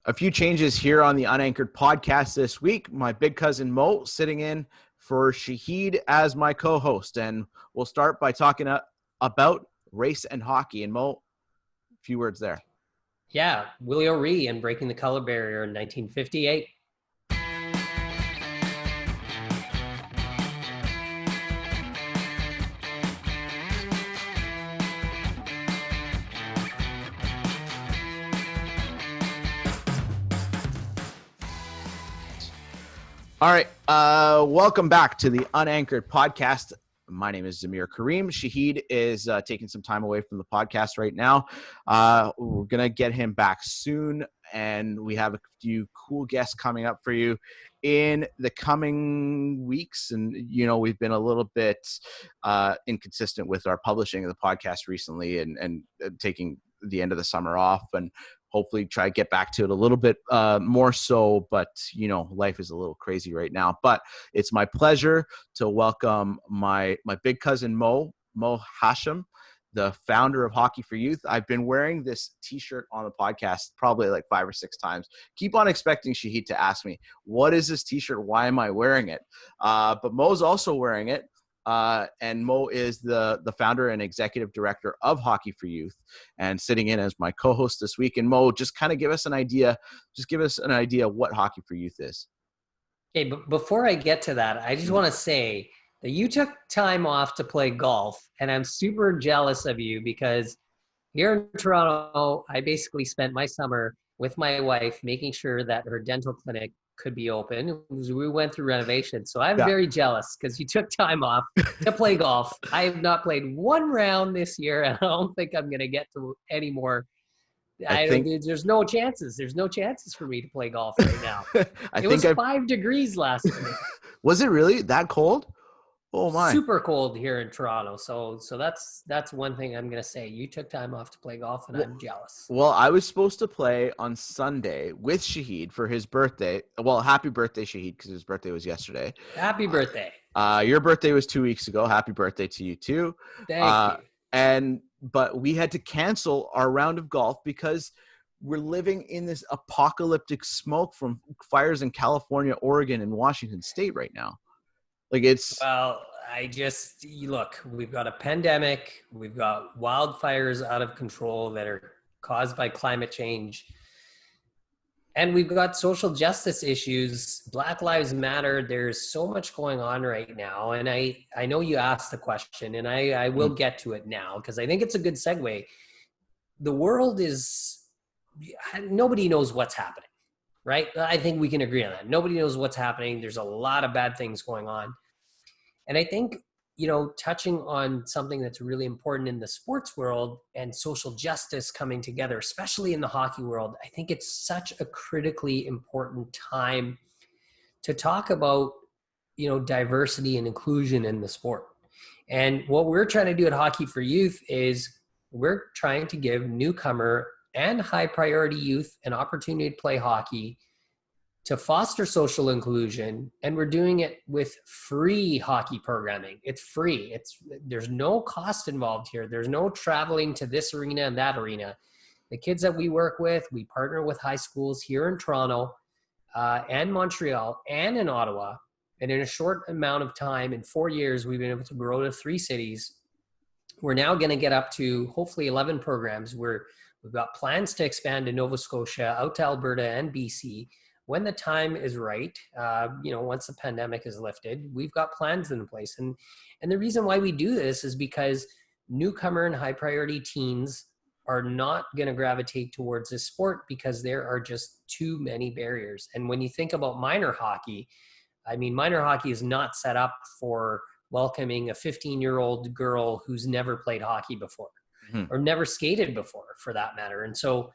A few changes here on the Unanchored podcast this week. My big cousin Mo sitting in for Shahid as my co-host. And we'll start by talking about race and hockey. And Mo, a few words there. Yeah, Willie O'Ree and breaking the color barrier in 1958. All right. Welcome back to the Unanchored podcast. My name is Zamir Kareem. Shahid is taking some time away from the podcast right now. We're going to get him back soon, and we have a few cool guests coming up for you in the coming weeks. And, you know, we've been a little bit inconsistent with our publishing of the podcast recently and taking the end of the summer off, and hopefully try to get back to it a little bit more so. But, you know, life is a little crazy right now. But it's my pleasure to welcome my big cousin Mo Hashim, the founder of Hockey for Youth. I've been wearing this T-shirt on the podcast probably like 5 or 6 times. Keep on expecting Shahid to ask me, what is this T-shirt? Why am I wearing it? But Mo's also wearing it. And Mo is the founder and executive director of Hockey for Youth, and sitting in as my co-host this week. And Mo, just kind of give us an idea what Hockey for Youth is. Okay, but before I get to that, I just want to say that you took time off to play golf, and I'm super jealous of you because here in Toronto, I basically spent my summer with my wife making sure that her dental clinic could be open. We went through renovation. So I'm very jealous because you took time off to play golf. I have not played one round this year, and I don't think I'm going to get to any more. There's no chances. There's no chances for me to play golf right now. It was 5 degrees last week. Was it really that cold? Oh my! Super cold here in Toronto. So that's one thing I'm gonna say. You took time off to play golf, and I'm jealous. Well, I was supposed to play on Sunday with Shahid for his birthday. Well, happy birthday, Shahid, because his birthday was yesterday. Happy birthday. Your birthday was 2 weeks ago. Happy birthday to you too. Thank you. But we had to cancel our round of golf because we're living in this apocalyptic smoke from fires in California, Oregon, and Washington State right now. Look, we've got a pandemic, we've got wildfires out of control that are caused by climate change, and we've got social justice issues. Black Lives Matter. There's so much going on right now. And I know you asked the question, and I will get to it now because I think it's a good segue. The world nobody knows what's happening. Right? I think we can agree on that. Nobody knows what's happening. There's a lot of bad things going on. And I think, touching on something that's really important in the sports world and social justice coming together, especially in the hockey world, I think it's such a critically important time to talk about, diversity and inclusion in the sport. And what we're trying to do at Hockey for Youth is we're trying to give newcomer and high priority youth an opportunity to play hockey, to foster social inclusion, and we're doing it with free hockey programming. It's free. There's no cost involved here. There's no traveling to this arena and that arena. The kids that we work with, we partner with high schools here in Toronto and Montreal and in Ottawa. And in a short amount of time, in 4 years, we've been able to grow to 3 cities. We're now going to get up to hopefully 11 programs. We've got plans to expand to Nova Scotia, out to Alberta and BC. When the time is right, once the pandemic is lifted, we've got plans in place. And the reason why we do this is because newcomer and high priority teens are not going to gravitate towards this sport because there are just too many barriers. And when you think about minor hockey, minor hockey is not set up for welcoming a 15-year-old girl who's never played hockey before. Or never skated before, for that matter. And so,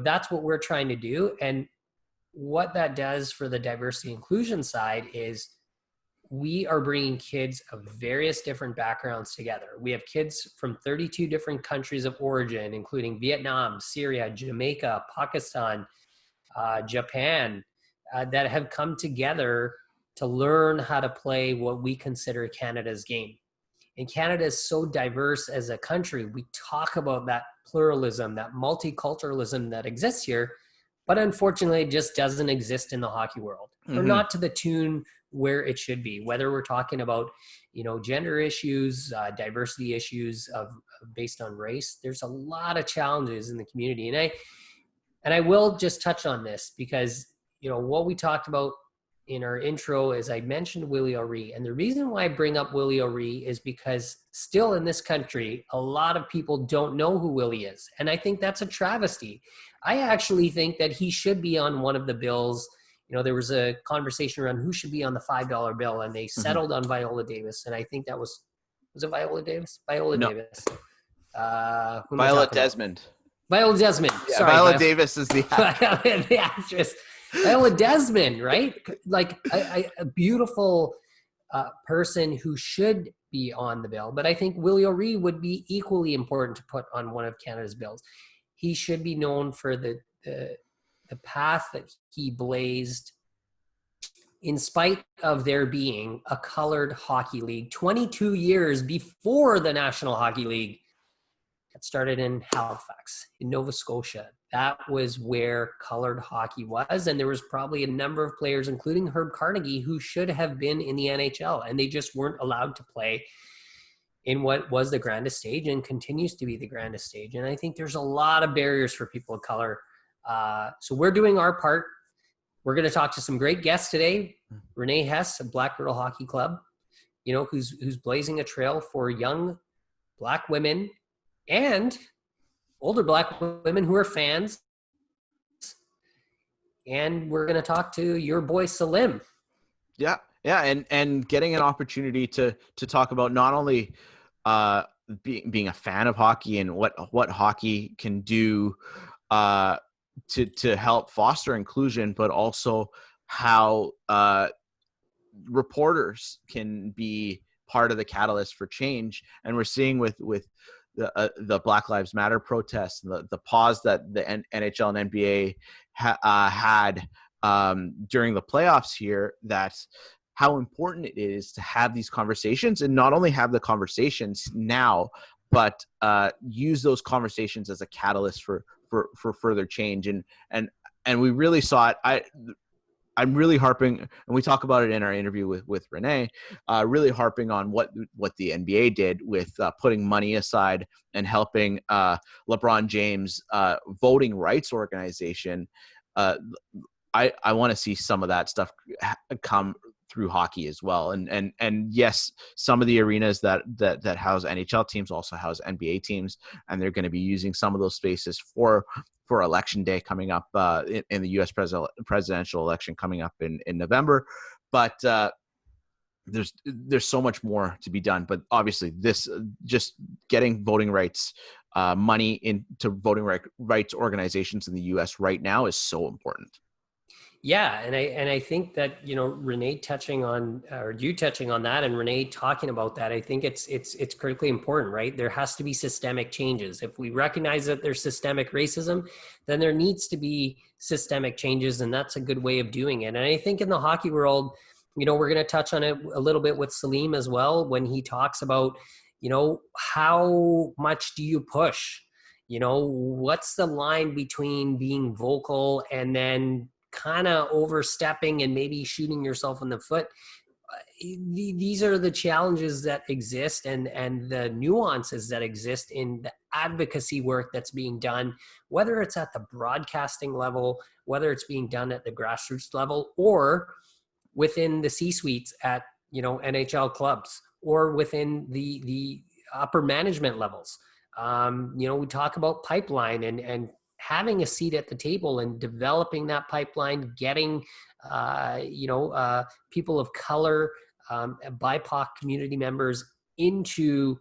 that's what we're trying to do. And what that does for the diversity inclusion side is we are bringing kids of various different backgrounds together. We have kids from 32 different countries of origin, including Vietnam, Syria, Jamaica, Pakistan, Japan, that have come together to learn how to play what we consider Canada's game. And Canada is so diverse as a country. We talk about that pluralism, that multiculturalism that exists here, But unfortunately, it just doesn't exist in the hockey world, or not to the tune where it should be. Whether we're talking about, gender issues, diversity issues based on race, there's a lot of challenges in the community. And I will just touch on this because, what we talked about in our intro is I mentioned Willie O'Ree. And the reason why I bring up Willie O'Ree is because still in this country, a lot of people don't know who Willie is. And I think that's a travesty. I actually think that he should be on one of the bills. There was a conversation around who should be on the $5 bill, and they settled on Viola Davis. And I think that was it Viola Davis? Viola Davis. Viola Desmond. Viola Desmond. Yeah, sorry. Viola Davis is the the actress. Viola Desmond, right? Like a beautiful person who should be on the bill. But I think Willie O'Ree would be equally important to put on one of Canada's bills. He should be known for the path that he blazed in spite of there being a colored hockey league 22 years before the National Hockey League. It started in Halifax, in Nova Scotia. That was where colored hockey was. And there was probably a number of players, including Herb Carnegie, who should have been in the NHL. And they just weren't allowed to play in what was the grandest stage and continues to be the grandest stage. And I think there's a lot of barriers for people of color. So we're doing our part. We're going to talk to some great guests today. Renee Hess of Black Girl Hockey Club, who's blazing a trail for young Black women and older Black women who are fans. And we're going to talk to your boy Salim. Yeah. And getting an opportunity to talk about not only being a fan of hockey and what hockey can do to help foster inclusion, but also how reporters can be part of the catalyst for change. And we're seeing with the Black Lives Matter protests, and the pause that the NHL and NBA had during the playoffs here, that how important it is to have these conversations, and not only have the conversations now, but use those conversations as a catalyst for further change. And we really saw it. I'm really harping, and we talk about it in our interview with Renee, really harping on what the NBA did with putting money aside and helping LeBron James voting rights organization. I want to see some of that stuff come through hockey as well. And yes, some of the arenas that house NHL teams also house NBA teams, and they're going to be using some of those spaces for election day coming up in the U.S. presidential election coming up in November. But there's so much more to be done. But obviously, this just getting voting rights money into voting rights organizations in the U.S. right now is so important. Yeah, and I think that Renee touching on that, and Renee talking about that, I think it's critically important, right? There has to be systemic changes. If we recognize that there's systemic racism, then there needs to be systemic changes, and that's a good way of doing it. And I think in the hockey world, we're going to touch on it a little bit with Salim as well when he talks about, how much do you push? What's the line between being vocal and then kind of overstepping and maybe shooting yourself in the foot? These are the challenges that exist and the nuances that exist in the advocacy work that's being done, whether it's at the broadcasting level, whether it's being done at the grassroots level, or within the C-suites at NHL clubs, or within the upper management levels. We talk about pipeline and having a seat at the table and developing that pipeline, getting, people of color, BIPOC community members into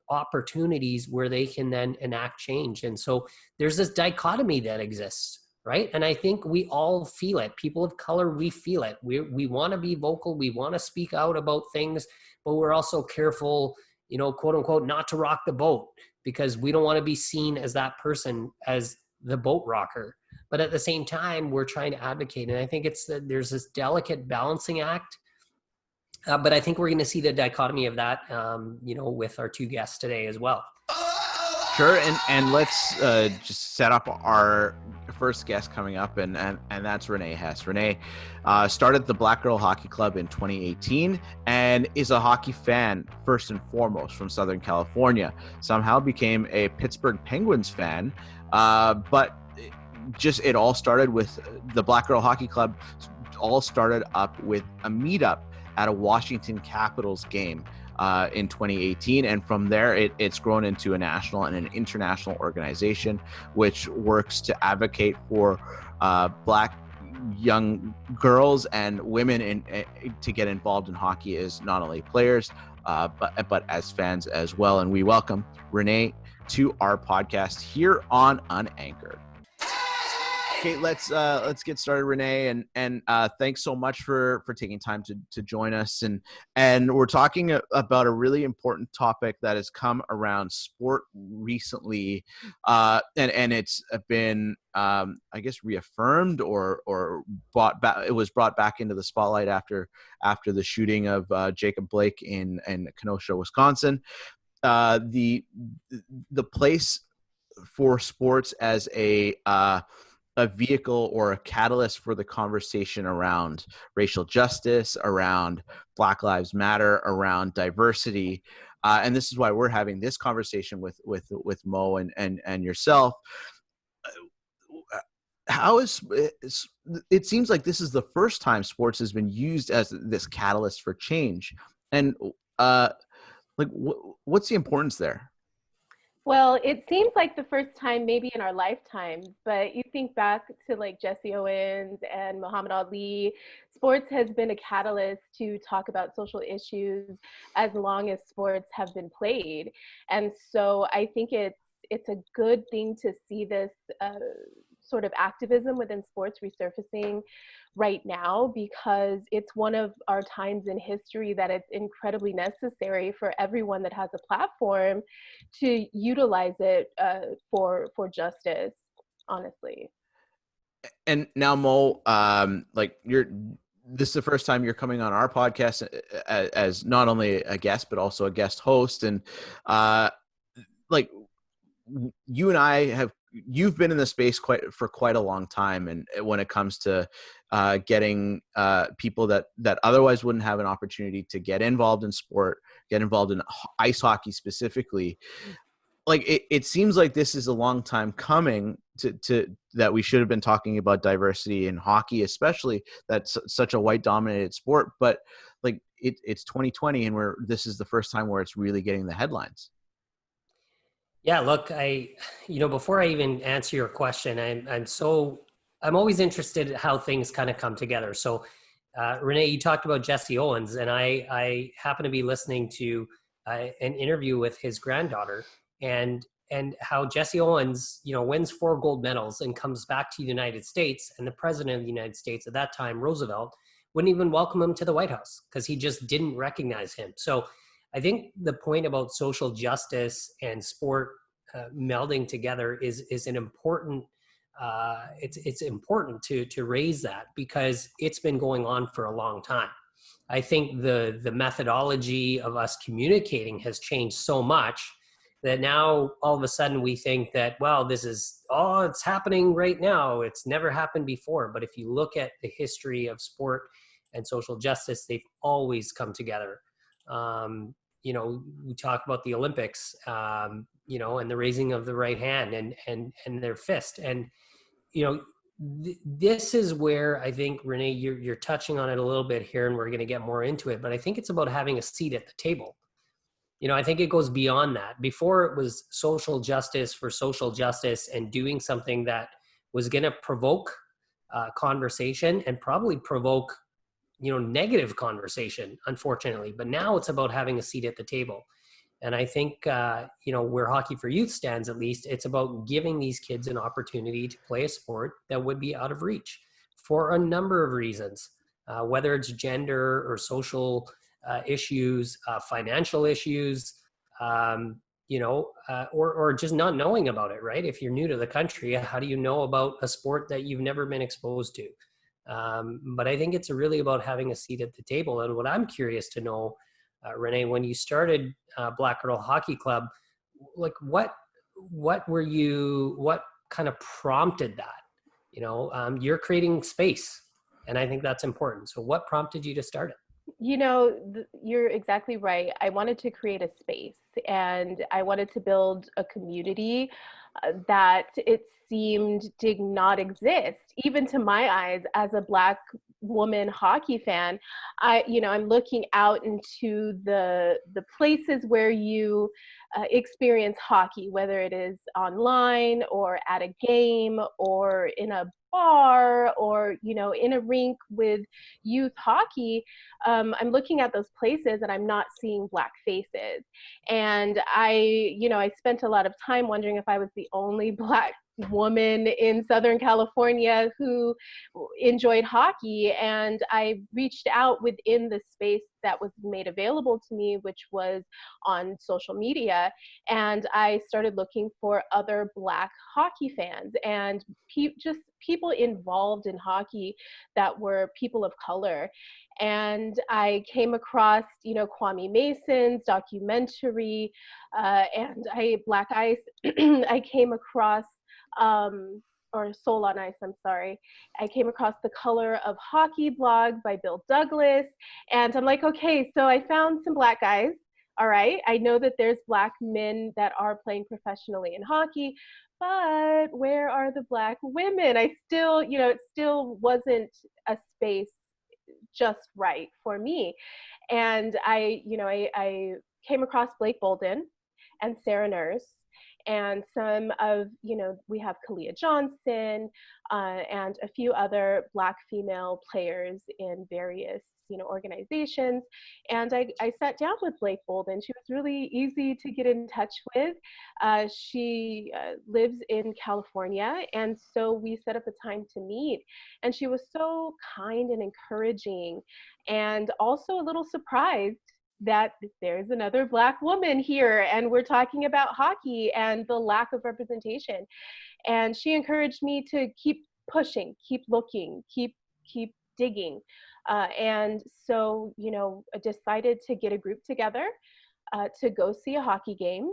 opportunities where they can then enact change. And so there's this dichotomy that exists, right? And I think we all feel it. People of color, we feel it. We want to be vocal. We want to speak out about things, but we're also careful, quote unquote, not to rock the boat, because we don't want to be seen as that person, as the boat rocker. But at the same time, we're trying to advocate. And I think there's this delicate balancing act. But I think we're going to see the dichotomy of that, with our two guests today as well. Sure, and let's just set up our first guest coming up, and that's Renee Hess. Renee started the Black Girl Hockey Club in 2018 and is a hockey fan first and foremost from Southern California. Somehow became a Pittsburgh Penguins fan, but it all started with the Black Girl Hockey Club. All started up with a meetup at a Washington Capitals game in 2018, and from there it's grown into a national and an international organization which works to advocate for Black young girls and women to get involved in hockey as not only players but as fans as well. And we welcome Renee to our podcast here on Unanchored. Okay, let's get started, Renee, and thanks so much for taking time to join us, and we're talking about a really important topic that has come around sport recently, and it's been I guess reaffirmed or brought back. It was brought back into the spotlight after the shooting of Jacob Blake in Kenosha, Wisconsin. The place for sports as a vehicle or a catalyst for the conversation around racial justice, around Black Lives Matter, around diversity. And this is why we're having this conversation with Mo and yourself. It seems like this is the first time sports has been used as this catalyst for change. And what's the importance there? Well, it seems like the first time maybe in our lifetimes, but you think back to like Jesse Owens and Muhammad Ali, sports has been a catalyst to talk about social issues as long as sports have been played. And so I think it's a good thing to see this sort of activism within sports resurfacing right now, because it's one of our times in history that it's incredibly necessary for everyone that has a platform to utilize it for justice, honestly. And now, Mo, this is the first time you're coming on our podcast as not only a guest but also a guest host, and you and I you've been in the space for quite a long time, and when it comes to getting people that otherwise wouldn't have an opportunity to get involved in sport, get involved in ice hockey specifically, it seems like this is a long time coming to that we should have been talking about diversity in hockey, especially that's such a white dominated sport. But it's 2020, and this is the first time where it's really getting the headlines. Yeah, look, before I even answer your question, I'm always interested in how things kind of come together. So, Renee, you talked about Jesse Owens, and I happen to be listening to an interview with his granddaughter, and how Jesse Owens, wins 4 gold medals and comes back to the United States, and the president of the United States at that time, Roosevelt, wouldn't even welcome him to the White House because he just didn't recognize him. So I think the point about social justice and sport melding together is an important. It's important to raise that, because it's been going on for a long time. I think the methodology of us communicating has changed so much that now all of a sudden we think that, well, it's happening right now. It's never happened before. But if you look at the history of sport and social justice, they've always come together. We talk about the Olympics, and the raising of the right hand and their fist. And, this is where I think, Renee, you're touching on it a little bit here, and we're going to get more into it, but I think it's about having a seat at the table. I think it goes beyond that. Before, it was social justice for social justice and doing something that was going to provoke conversation and probably provoke negative conversation, unfortunately. But now it's about having a seat at the table. And I think, where Hockey for Youth stands, at least, it's about giving these kids an opportunity to play a sport that would be out of reach for a number of reasons, whether it's gender or social issues, financial issues, or just not knowing about it, right? If you're new to the country, how do you know about a sport that you've never been exposed to? But I think it's really about having a seat at the table. And what I'm curious to know, Renee, when you started Black Girl Hockey Club, what kind of prompted that? You're creating space, and I think that's important. So what prompted you to start it? You're exactly right. I wanted to create a space, and I wanted to build a community that it seemed did not exist, even to my eyes as a Black woman hockey fan. I'm looking out into the places where you experience hockey, whether it is online or at a game or in a bar or in a rink with youth hockey. I'm looking at those places and I'm not seeing Black faces. And I spent a lot of time wondering if I was the only Black woman in Southern California who enjoyed hockey. And I reached out within the space that was made available to me, which was on social media. And I started looking for other Black hockey fans and just people involved in hockey that were people of color. And I came across, Kwame Mason's documentary, and Black Ice. I came across, or Soul on Ice, I'm sorry. I came across the Color of Hockey blog by Bill Douglas. And I'm like, okay, so I found some Black guys. All right, I know that there's Black men that are playing professionally in hockey, but where are the Black women? I still, it still wasn't a space just right for me. And I came across Blake Bolden and Sarah Nurse and some of, we have Kalia Johnson and a few other Black female players in various, organizations. And I sat down with Blake Bolden. She was really easy to get in touch with. She lives in California. And so we set up a time to meet. And she was so kind and encouraging and also a little surprised that there's another Black woman here and we're talking about hockey and the lack of representation. And she encouraged me to keep pushing, keep looking, keep digging. And so, I decided to get a group together to go see a hockey game.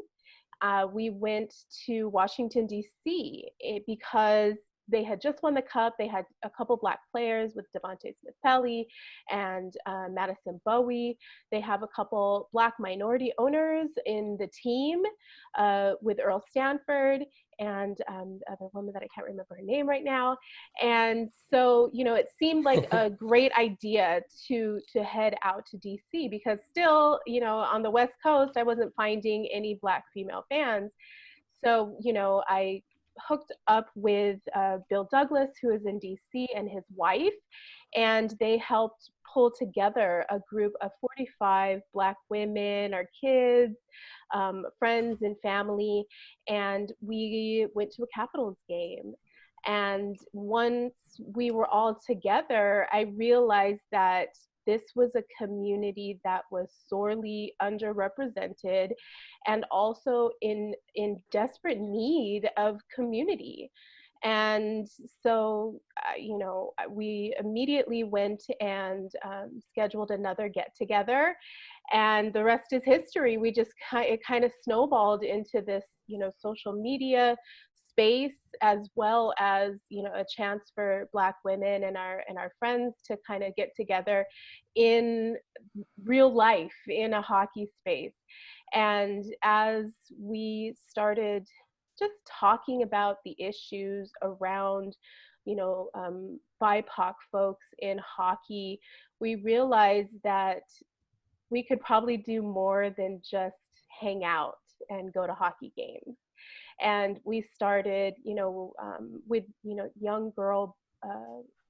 We went to Washington, D.C. Because they had just won the cup. They had a couple Black players with Devontae Smith-Pelly and Madison Bowie. They have a couple Black minority owners in the team with Earl Stanford and the other woman that I can't remember her name right now. And so, it seemed like a great idea to head out to DC because still, on the West Coast, I wasn't finding any Black female fans. So, I hooked up with Bill Douglas, who is in DC, and his wife, and they helped pull together a group of 45 Black women, our kids, friends and family, and we went to a Capitals game. And once we were all together, I realized that this was a community that was sorely underrepresented and also in desperate need of community. And so, we immediately went and scheduled another get together, and the rest is history. It kind of snowballed into this, social media space, as well as, a chance for Black women and our friends to kind of get together in real life in a hockey space. And as we started just talking about the issues around, BIPOC folks in hockey, we realized that we could probably do more than just hang out and go to hockey games. And we started, with,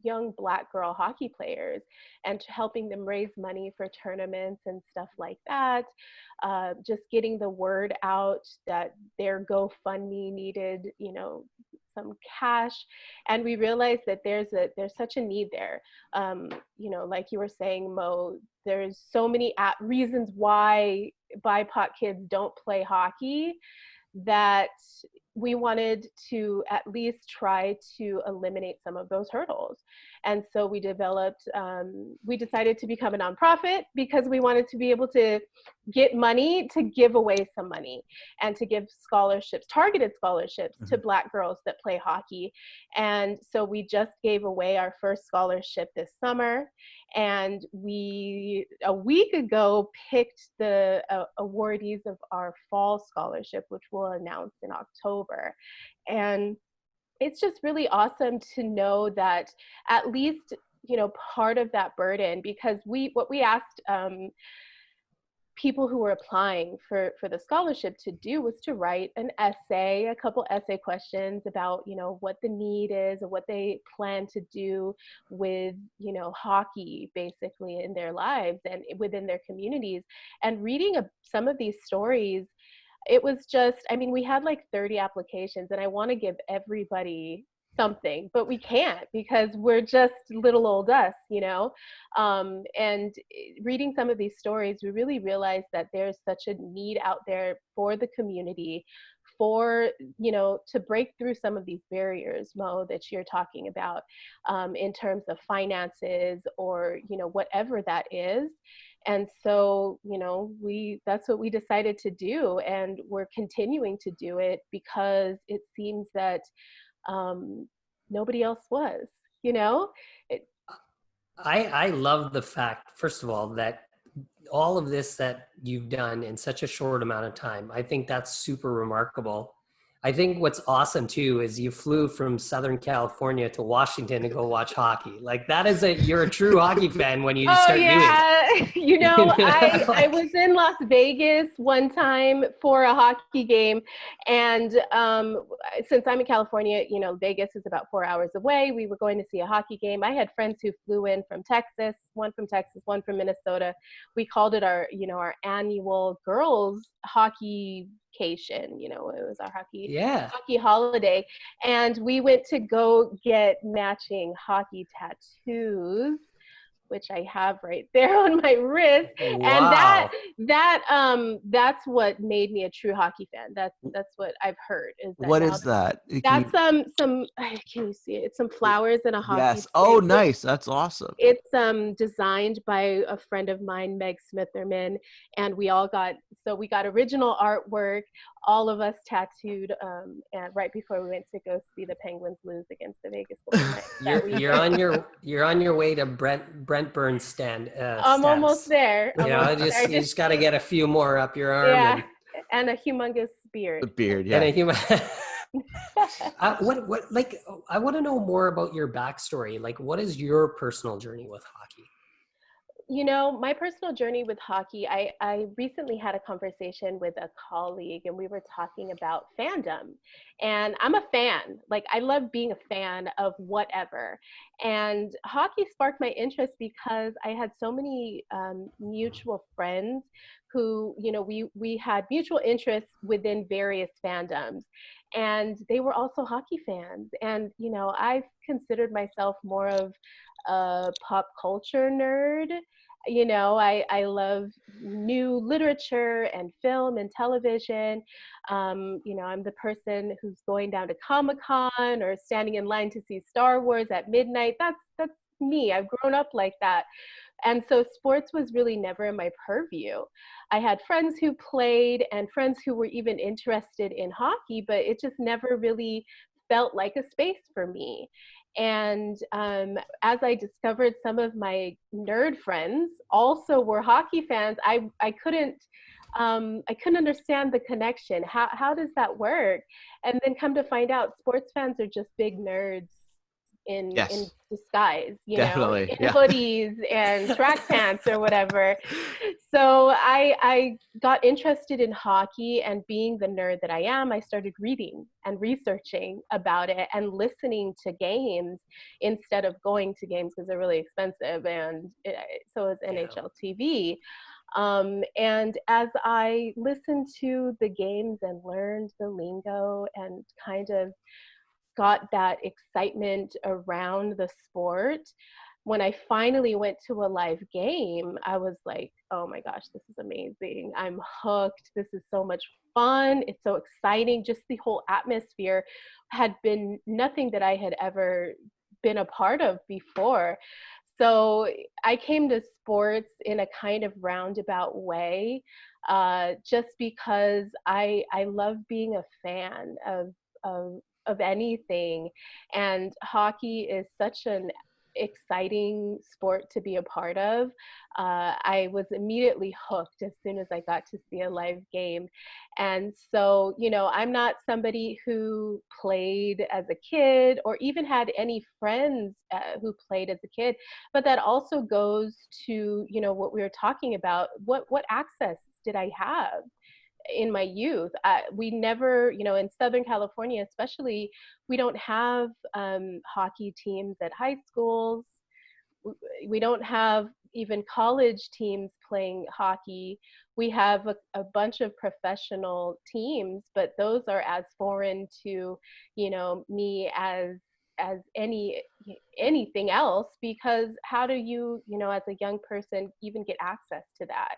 young Black girl hockey players and helping them raise money for tournaments and stuff like that. Just getting the word out that their GoFundMe needed, some cash. And we realized that there's such a need there. Like you were saying, Mo, there's so many reasons why BIPOC kids don't play hockey that, we wanted to at least try to eliminate some of those hurdles. And so we decided to become a nonprofit because we wanted to be able to get money to give away some money and to give scholarships, targeted scholarships to Black girls that play hockey. And so we just gave away our first scholarship this summer. And we, a week ago, picked the awardees of our fall scholarship, which we'll announce in October. And it's just really awesome to know that at least, part of that burden, because what we asked people who were applying for the scholarship to do was to write an essay, a couple essay questions about, what the need is and what they plan to do with, hockey basically in their lives and within their communities. And reading some of these stories, it was just, we had like 30 applications, and I want to give everybody something, but we can't because we're just little old us, and reading some of these stories, we really realized that there's such a need out there for the community, for, to break through some of these barriers, Mo, that you're talking about, in terms of finances or, whatever that is. And so, that's what we decided to do, and we're continuing to do it because it seems that nobody else was, I love the fact, first of all, that all of this that you've done in such a short amount of time, I think that's super remarkable. I think what's awesome too is you flew from Southern California to Washington to go watch hockey. Like that is you're a true hockey fan when you start doing it. I was in Las Vegas one time for a hockey game, and since I'm in California, Vegas is about 4 hours away. We were going to see a hockey game. I had friends who flew in from Texas, one from Minnesota. We called it our annual girls hockey vacation. It was our hockey holiday, and we went to go get matching hockey tattoos, which I have right there on my wrist. Wow. And that's what made me a true hockey fan. That's what I've heard. Is that what is that? That's some can you see it? It's some flowers in a hockey. Yes. Oh, nice. That's awesome. It's designed by a friend of mine, Meg Smitherman, and we got original artwork, all of us tattooed, and right before we went to go see the Penguins lose against the Vegas Golden Knights. You're on your way to Brent Burns stand. I'm almost there. You just got to get a few more up your arm. Yeah, and a humongous beard. A beard, yeah. And a I want to know more about your backstory. Like, what is your personal journey with hockey? My personal journey with hockey, I recently had a conversation with a colleague, and we were talking about fandom. And I'm a fan. Like, I love being a fan of whatever. And hockey sparked my interest because I had so many mutual friends who, we had mutual interests within various fandoms. And they were also hockey fans. And, I've considered myself more of a pop culture nerd. I love new literature and film and television. I'm the person who's going down to Comic-Con or standing in line to see Star Wars at midnight. That's me. I've grown up like that. And so sports was really never in my purview. I had friends who played and friends who were even interested in hockey, but it just never really felt like a space for me. And as I discovered some of my nerd friends also were hockey fans, I couldn't understand the connection. How does that work? And then come to find out, sports fans are just big nerds in disguise, Definitely. in hoodies and track pants or whatever. So I got interested in hockey, and being the nerd that I am, I started reading and researching about it and listening to games instead of going to games because they're really expensive, and so is NHL TV. And as I listened to the games and learned the lingo and kind of got that excitement around the sport, when I finally went to a live game, I was like, oh my gosh, this is amazing. I'm hooked. This is so much fun. It's so exciting. Just the whole atmosphere had been nothing that I had ever been a part of before. So I came to sports in a kind of roundabout way, just because I love being a fan of anything, and hockey is such an exciting sport to be a part of. I was immediately hooked as soon as I got to see a live game. And so, I'm not somebody who played as a kid or even had any friends who played as a kid, but that also goes to, what we were talking about. What access did I have in my youth? We never, in Southern California especially, we don't have hockey teams at high schools. We don't have even college teams playing hockey. We have a bunch of professional teams, but those are as foreign to, me as anything else, because how do you, as a young person, even get access to that?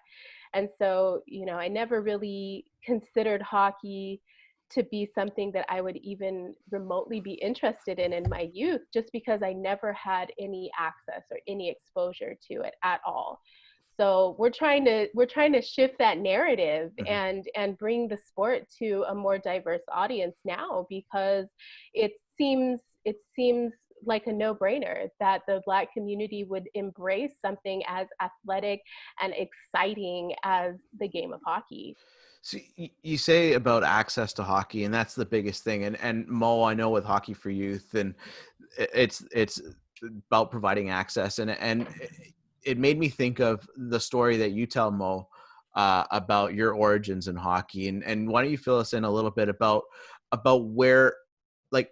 And so, I never really considered hockey to be something that I would even remotely be interested in my youth, just because I never had any access or any exposure to it at all. So we're trying to shift that narrative and bring the sport to a more diverse audience now, because it seems like a no-brainer that the Black community would embrace something as athletic and exciting as the game of hockey. So you say about access to hockey, and that's the biggest thing. And Mo, I know with Hockey for Youth, and it's about providing access, and it made me think of the story that you tell, Mo, about your origins in hockey, and why don't you fill us in a little bit about where, like,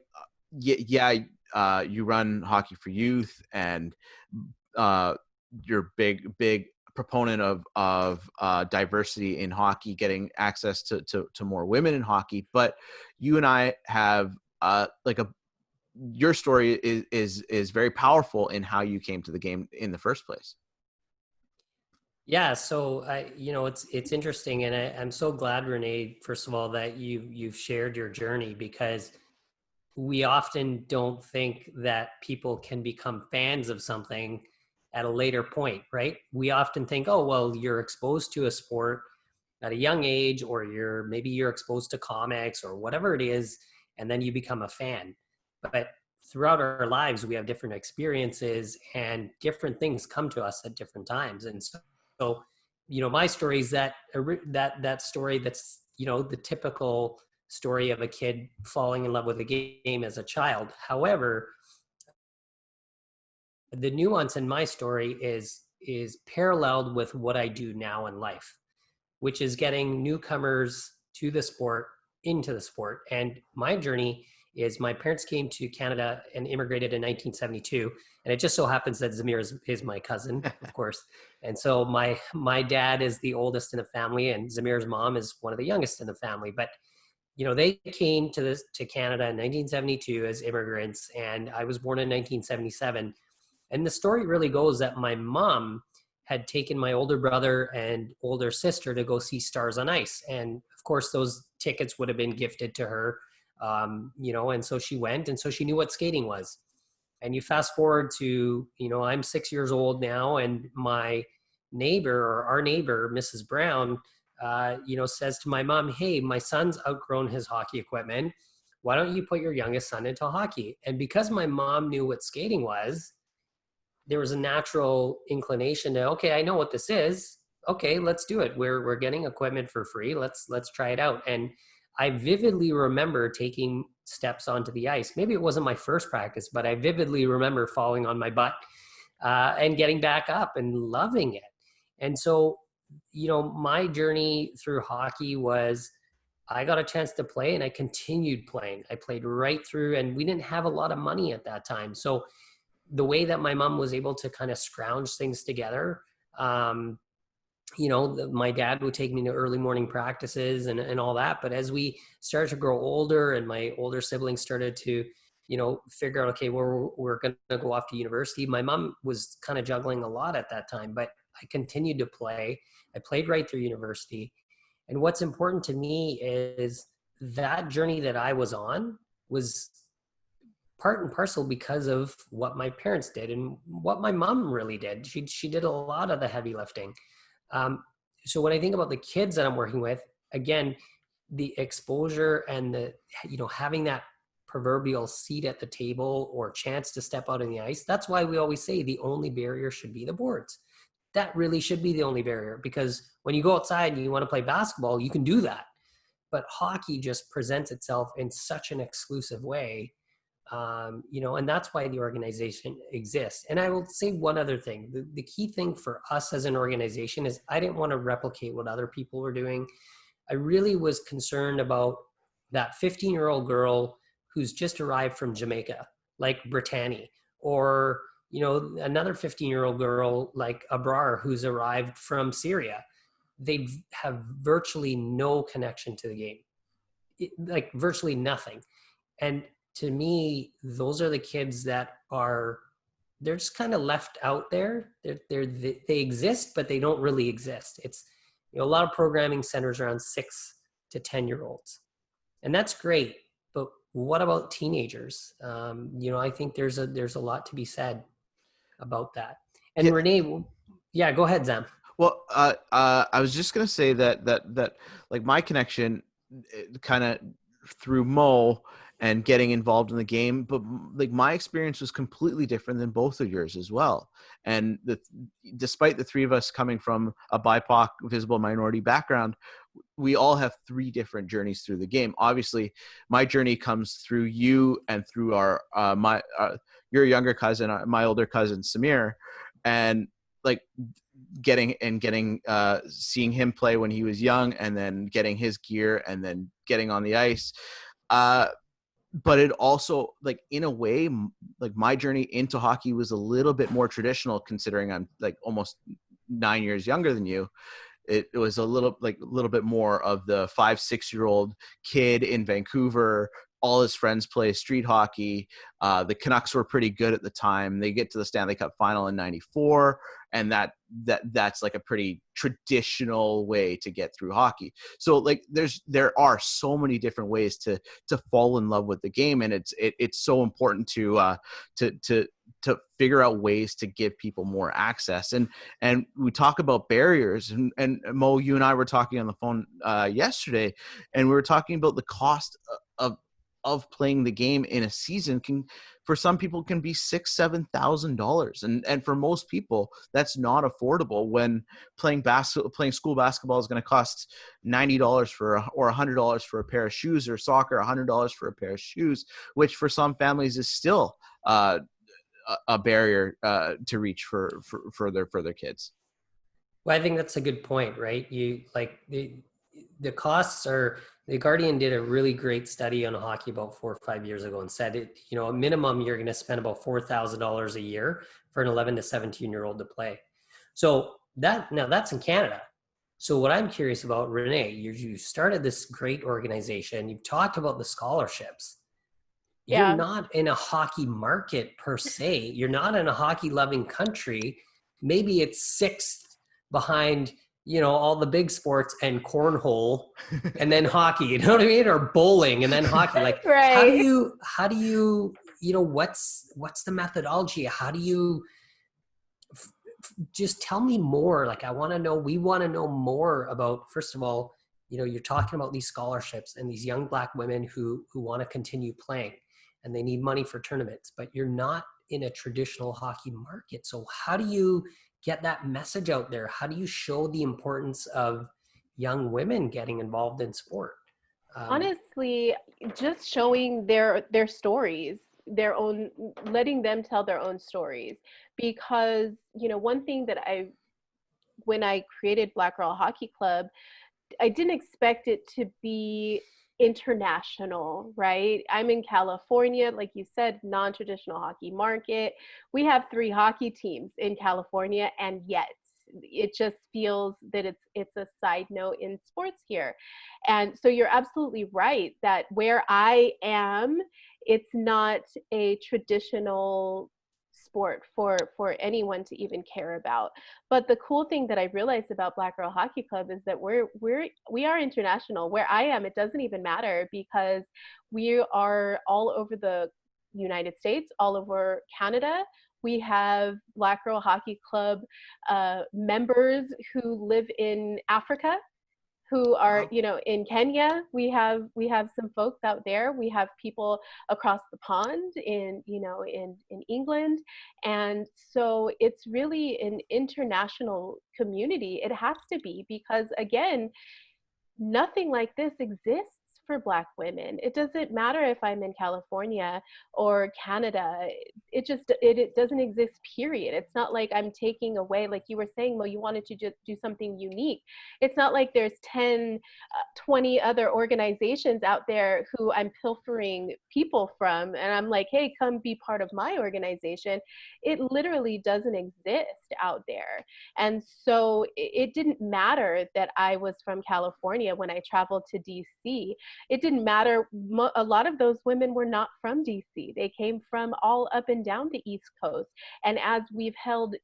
you run Hockey for Youth, and you're big proponent of diversity in hockey, getting access to more women in hockey. But you and I have your story is very powerful in how you came to the game in the first place. Yeah, so it's interesting, and I'm so glad, Renee, first of all, that you've shared your journey, because we often don't think that people can become fans of something at a later point, right? We often think, oh, well, you're exposed to a sport at a young age, or maybe you're exposed to comics or whatever it is, and then you become a fan. But throughout our lives, we have different experiences, and different things come to us at different times. And so my story is that story that's, the typical story of a kid falling in love with a game as a child. However, the nuance in my story is paralleled with what I do now in life, which is getting newcomers to the sport, into the sport. And my journey is, my parents came to Canada and immigrated in 1972. And it just so happens that Zamir is my cousin, of course. And so my dad is the oldest in the family, and Zamir's mom is one of the youngest in the family. But they came to Canada in 1972 as immigrants, and I was born in 1977. And the story really goes that my mom had taken my older brother and older sister to go see Stars on Ice. And of course, those tickets would have been gifted to her, and so she went, and so she knew what skating was. And you fast forward to, I'm 6 years old now, and my neighbor, or our neighbor, Mrs. Brown, says to my mom, hey, my son's outgrown his hockey equipment. Why don't you put your youngest son into hockey? And because my mom knew what skating was, there was a natural inclination to, okay, I know what this is. Okay, let's do it. We're getting equipment for free. Let's try it out. And I vividly remember taking steps onto the ice. Maybe it wasn't my first practice, but I vividly remember falling on my butt and getting back up and loving it. And so, my journey through hockey was, I got a chance to play, and I continued playing. I played right through, and we didn't have a lot of money at that time. So the way that my mom was able to kind of scrounge things together, my dad would take me to early morning practices and all that. But as we started to grow older, and my older siblings started to, figure out, okay, we're going to go off to university. My mom was kind of juggling a lot at that time, but I continued to play. I played right through university. And what's important to me is that journey that I was on was part and parcel because of what my parents did and what my mom really did. She did a lot of the heavy lifting. So when I think about the kids that I'm working with, again, the exposure and the, having that proverbial seat at the table or chance to step out on the ice. That's why we always say the only barrier should be the boards. That really should be the only barrier, because when you go outside and you want to play basketball, you can do that. But hockey just presents itself in such an exclusive way. And that's why the organization exists. And I will say one other thing. The key thing for us as an organization is I didn't want to replicate what other people were doing. I really was concerned about that 15-year-old girl who's just arrived from Jamaica, like Brittany, or, another 15-year-old girl like Abrar who's arrived from Syria. They have virtually no connection to the game, like virtually nothing. And to me, those are the kids that they're just kind of left out there. They exist, but they don't really exist. It's, a lot of programming centers around 6 to 10-year-olds. And that's great. But what about teenagers? I think there's a lot to be said about that. And yeah. Renee, yeah, go ahead, Zam. Well, I was just going to say that like my connection kind of through Mo and getting involved in the game, but like my experience was completely different than both of yours as well. And despite the three of us coming from a BIPOC, visible minority background, we all have 3 different journeys through the game. Obviously, my journey comes through you and through your younger cousin, my older cousin Samir, and like seeing him play when he was young, and then getting his gear, and then getting on the ice. But it also, like, in a way, like my journey into hockey was a little bit more traditional, considering I'm like almost 9 years younger than you. It was a little bit more of the 5-6-year-old kid in Vancouver. All his friends play street hockey. The Canucks were pretty good at the time. They get to the Stanley Cup final in '94, and that's like a pretty traditional way to get through hockey. So like there are so many different ways to fall in love with the game, and it's so important to figure out ways to give people more access. And we talk about barriers, and Mo, you and I were talking on the phone yesterday, and we were talking about the cost of playing the game in a season for some people can be $6,000-$7,000, and for most people that's not affordable when playing school basketball is going to cost $90 or $100 for a pair of shoes, or soccer $100 for a pair of shoes, which for some families is still a barrier to reach for their kids. Well, I think that's a good point, right? You like the costs are. The Guardian did a really great study on hockey about 4 or 5 years ago and said it, a minimum you're going to spend about $4,000 a year for an 11 to 17-year-old to play. So that's in Canada. So what I'm curious about, Renee, you started this great organization. You've talked about the scholarships. Yeah. You're not in a hockey market per se. You're not in a hockey loving country. Maybe it's 6th behind all the big sports and cornhole and then hockey, you know what I mean? Or bowling and then hockey. Like, right. how do you, what's the methodology? How do you just tell me more? Like, we want to know more about, first of all, you're talking about these scholarships and these young Black women who want to continue playing and they need money for tournaments, but you're not in a traditional hockey market. So how do you get that message out there? How do you show the importance of young women getting involved in sport? Honestly, just showing their stories, letting them tell their own stories. Because, one thing that when I created Black Girl Hockey Club, I didn't expect it to be international, right? I'm in California, like you said, non-traditional hockey market. We have 3 hockey teams in California, and yet it just feels that it's a side note in sports here. And so you're absolutely right that where I am it's not a traditional sport for anyone to even care about. But the cool thing that I realized about Black Girl Hockey Club is that we are international. Where I am, it doesn't even matter because we are all over the United States, all over Canada. We have Black Girl Hockey Club members who live in Africa, who are, Wow. you know, in Kenya. We have some folks out there. We have people across the pond in, you know, in England. And so it's really an international community. It has to be, because again, nothing like this exists for Black women. It doesn't matter if I'm in California or Canada. It doesn't exist, period. It's not like I'm taking away, like you were saying, Mo, you wanted to just do something unique. It's not like there's 10, 20 other organizations out there who I'm pilfering people from and I'm like, hey, come be part of my organization. It literally doesn't exist out there. And so it didn't matter that I was from California when I traveled to DC. It didn't matter. A lot of those women were not from DC. They came from all up and down the East Coast. And as we've held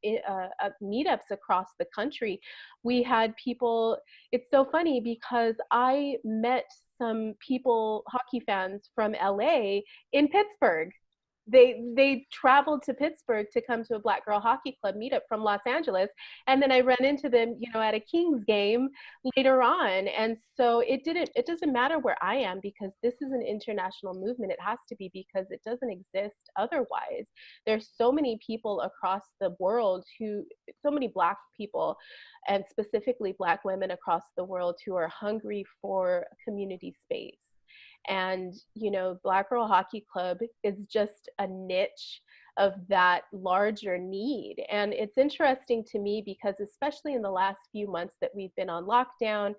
meetups across the country, we had people. It's so funny because I met some people, hockey fans from LA in Pittsburgh. They traveled to Pittsburgh to come to a Black Girl Hockey Club meetup from Los Angeles, and then I ran into them, you know, at a Kings game later on. And so it doesn't matter where I am, because this is an international movement. It has to be, because it doesn't exist otherwise. There's so many people across the world so many Black people, and specifically Black women across the world, who are hungry for a community space. And, you know, Black Girl Hockey Club is just a niche of that larger need. And it's interesting to me because, especially in the last few months that we've been on lockdown,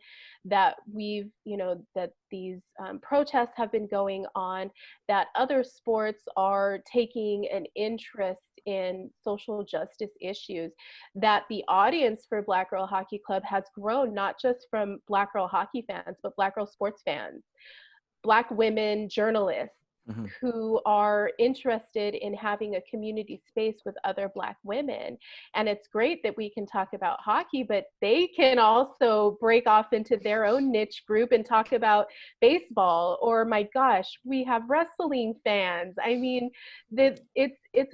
that we've, you know, that these protests have been going on, that other sports are taking an interest in social justice issues, that the audience for Black Girl Hockey Club has grown, not just from Black Girl hockey fans, but Black girl sports fans, Black women journalists, Mhm. who are interested in having a community space with other Black women. And it's great that we can talk about hockey, but they can also break off into their own niche group and talk about baseball, or my gosh, we have wrestling fans. I mean, it's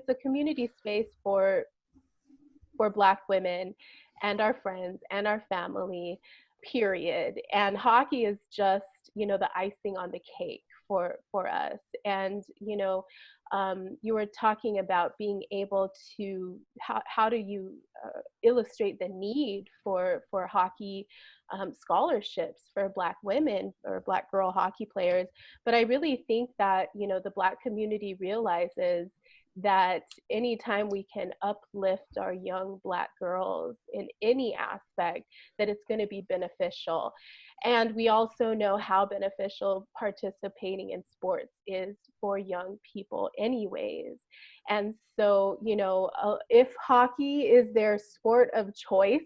a community space for Black women and our friends and our family, period. And hockey is just, you know, the icing on the cake for us. And, you know, you were talking about being able to, how do you illustrate the need for hockey scholarships for Black women or Black girl hockey players. But I really think that, you know, the Black community realizes that anytime we can uplift our young Black girls in any aspect, that it's going to be beneficial. And we also know how beneficial participating in sports is for young people anyways. And so, you know, if hockey is their sport of choice,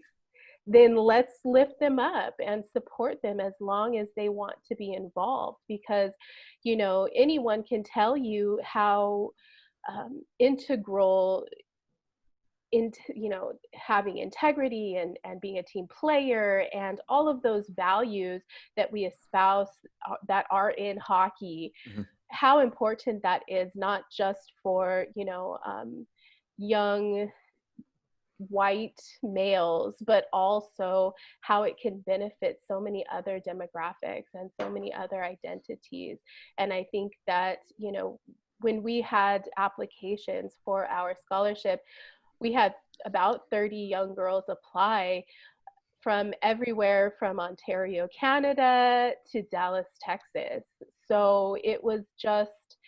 then let's lift them up and support them as long as they want to be involved. Because, you know, anyone can tell you how integral into, you know, having integrity and being a team player and all of those values that we espouse that are in hockey, Mhm. how important that is, not just for, you know, young white males, but also how it can benefit so many other demographics and so many other identities. And I think that, you know, when we had applications for our scholarship, we had about 30 young girls apply from everywhere from Ontario, Canada to Dallas, Texas. So it was just,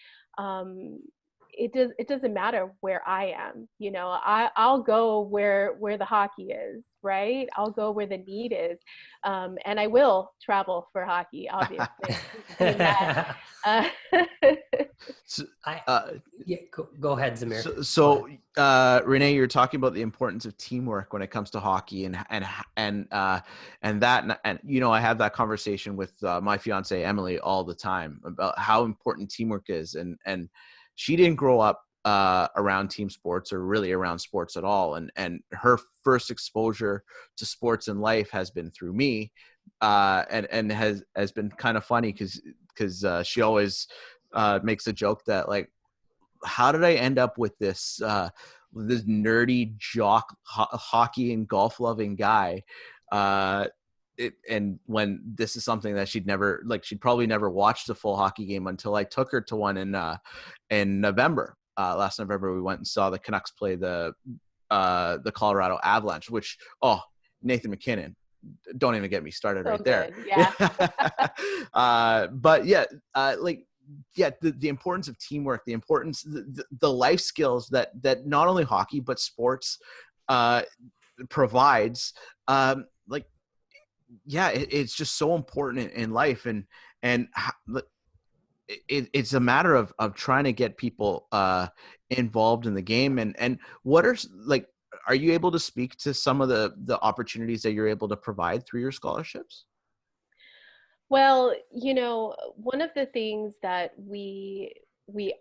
it doesn't matter where I am, you know, I'll go where the hockey is, right? I'll go where the need is. And I will travel for hockey, obviously. We've seen that. Uh, So, Yeah, go ahead, Zamir. Renee, you're talking about the importance of teamwork when it comes to hockey, and you know, I have that conversation with my fiance Emily all the time about how important teamwork is, and she didn't grow up around team sports or really around sports at all, and her first exposure to sports in life has been through me, and has been kind of funny because she always makes a joke that, like, how did I end up with this this nerdy jock hockey and golf loving guy? And when this is something that she'd probably never watched a full hockey game until I took her to one in November. Last November, we went and saw the Canucks play the Colorado Avalanche, which, Nathan McKinnon, don't even get me started right there. Yeah. But yeah, the importance of teamwork, the importance, the life skills that not only hockey but sports provides. It's just so important in life, and it's a matter of trying to get people involved in the game. And what are, like, are you able to speak to some of the opportunities that you're able to provide through your scholarships? Well, you know, one of the things that we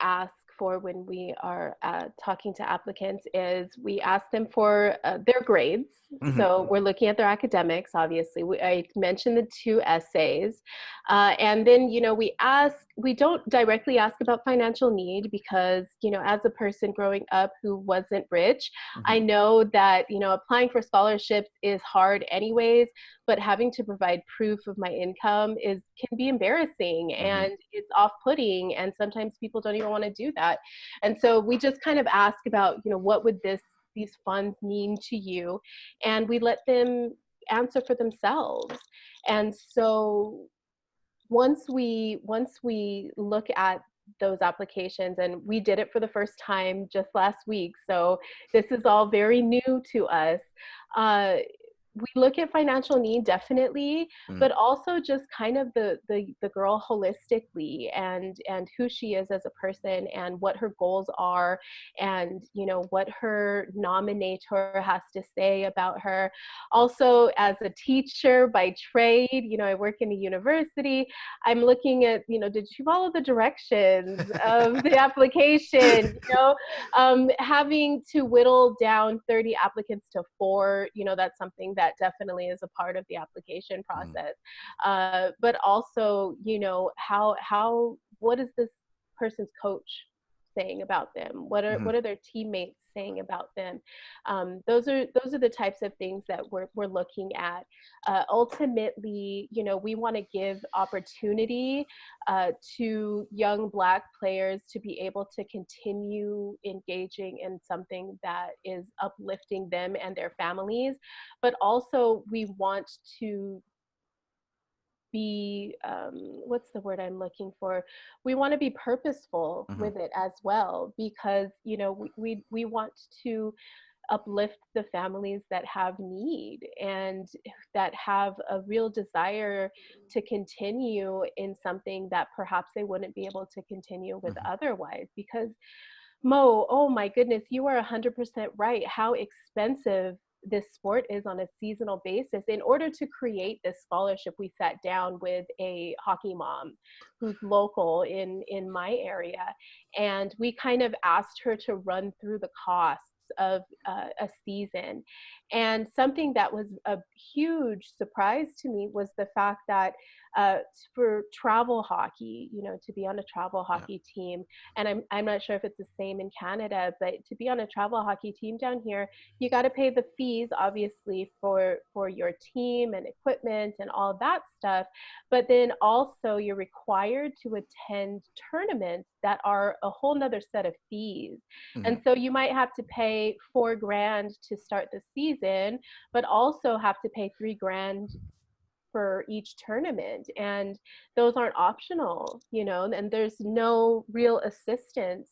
ask for when we are talking to applicants is we ask them for their grades. Mm-hmm. So we're looking at their academics, obviously. I mentioned the 2 essays. And then, you know, we don't directly ask about financial need because, you know, as a person growing up who wasn't rich, Mm-hmm. I know that, you know, applying for scholarships is hard anyways, but having to provide proof of my income can be embarrassing, Mm-hmm. and it's off-putting, and sometimes people don't even want to do that. And so we just kind of ask about, you know, what would these funds mean to you, and we let them answer for themselves. And so once we look at those applications, and we did it for the first time just last week, so this is all very new to us, we look at financial need, definitely, but also just kind of the girl holistically, and who she is as a person, and what her goals are, and, you know, what her nominator has to say about her. Also, as a teacher by trade, you know, I work in a university. I'm looking at, you know, did she follow the directions of the application? You know, having to whittle down 30 applicants to 4, you know, that's something that definitely is a part of the application process. But also, you know, what is this person's coach saying about them? What are their teammates saying about them? Those are the types of things that we're looking at. Ultimately, you know, we want to give opportunity to young Black players to be able to continue engaging in something that is uplifting them and their families, but also we want to be what's the word I'm looking for? We want to be purposeful with it as well, because, you know, we want to uplift the families that have need and that have a real desire to continue in something that perhaps they wouldn't be able to continue with otherwise. Because Mo, oh my goodness, you are 100% right. How expensive this sport is on a seasonal basis. In order to create this scholarship, we sat down with a hockey mom who's local in my area, and we kind of asked her to run through the costs of a season. And something that was a huge surprise to me was the fact that for travel hockey, you know, to be on a travel hockey team, and I'm not sure if it's the same in Canada, but to be on a travel hockey team down here, you got to pay the fees, obviously, for your team and equipment and all that stuff. But then also you're required to attend tournaments that are a whole nother set of fees. And so you might have to pay $4,000 to start the season, but also have to pay $3,000 for each tournament, and those aren't optional, you know, and there's no real assistance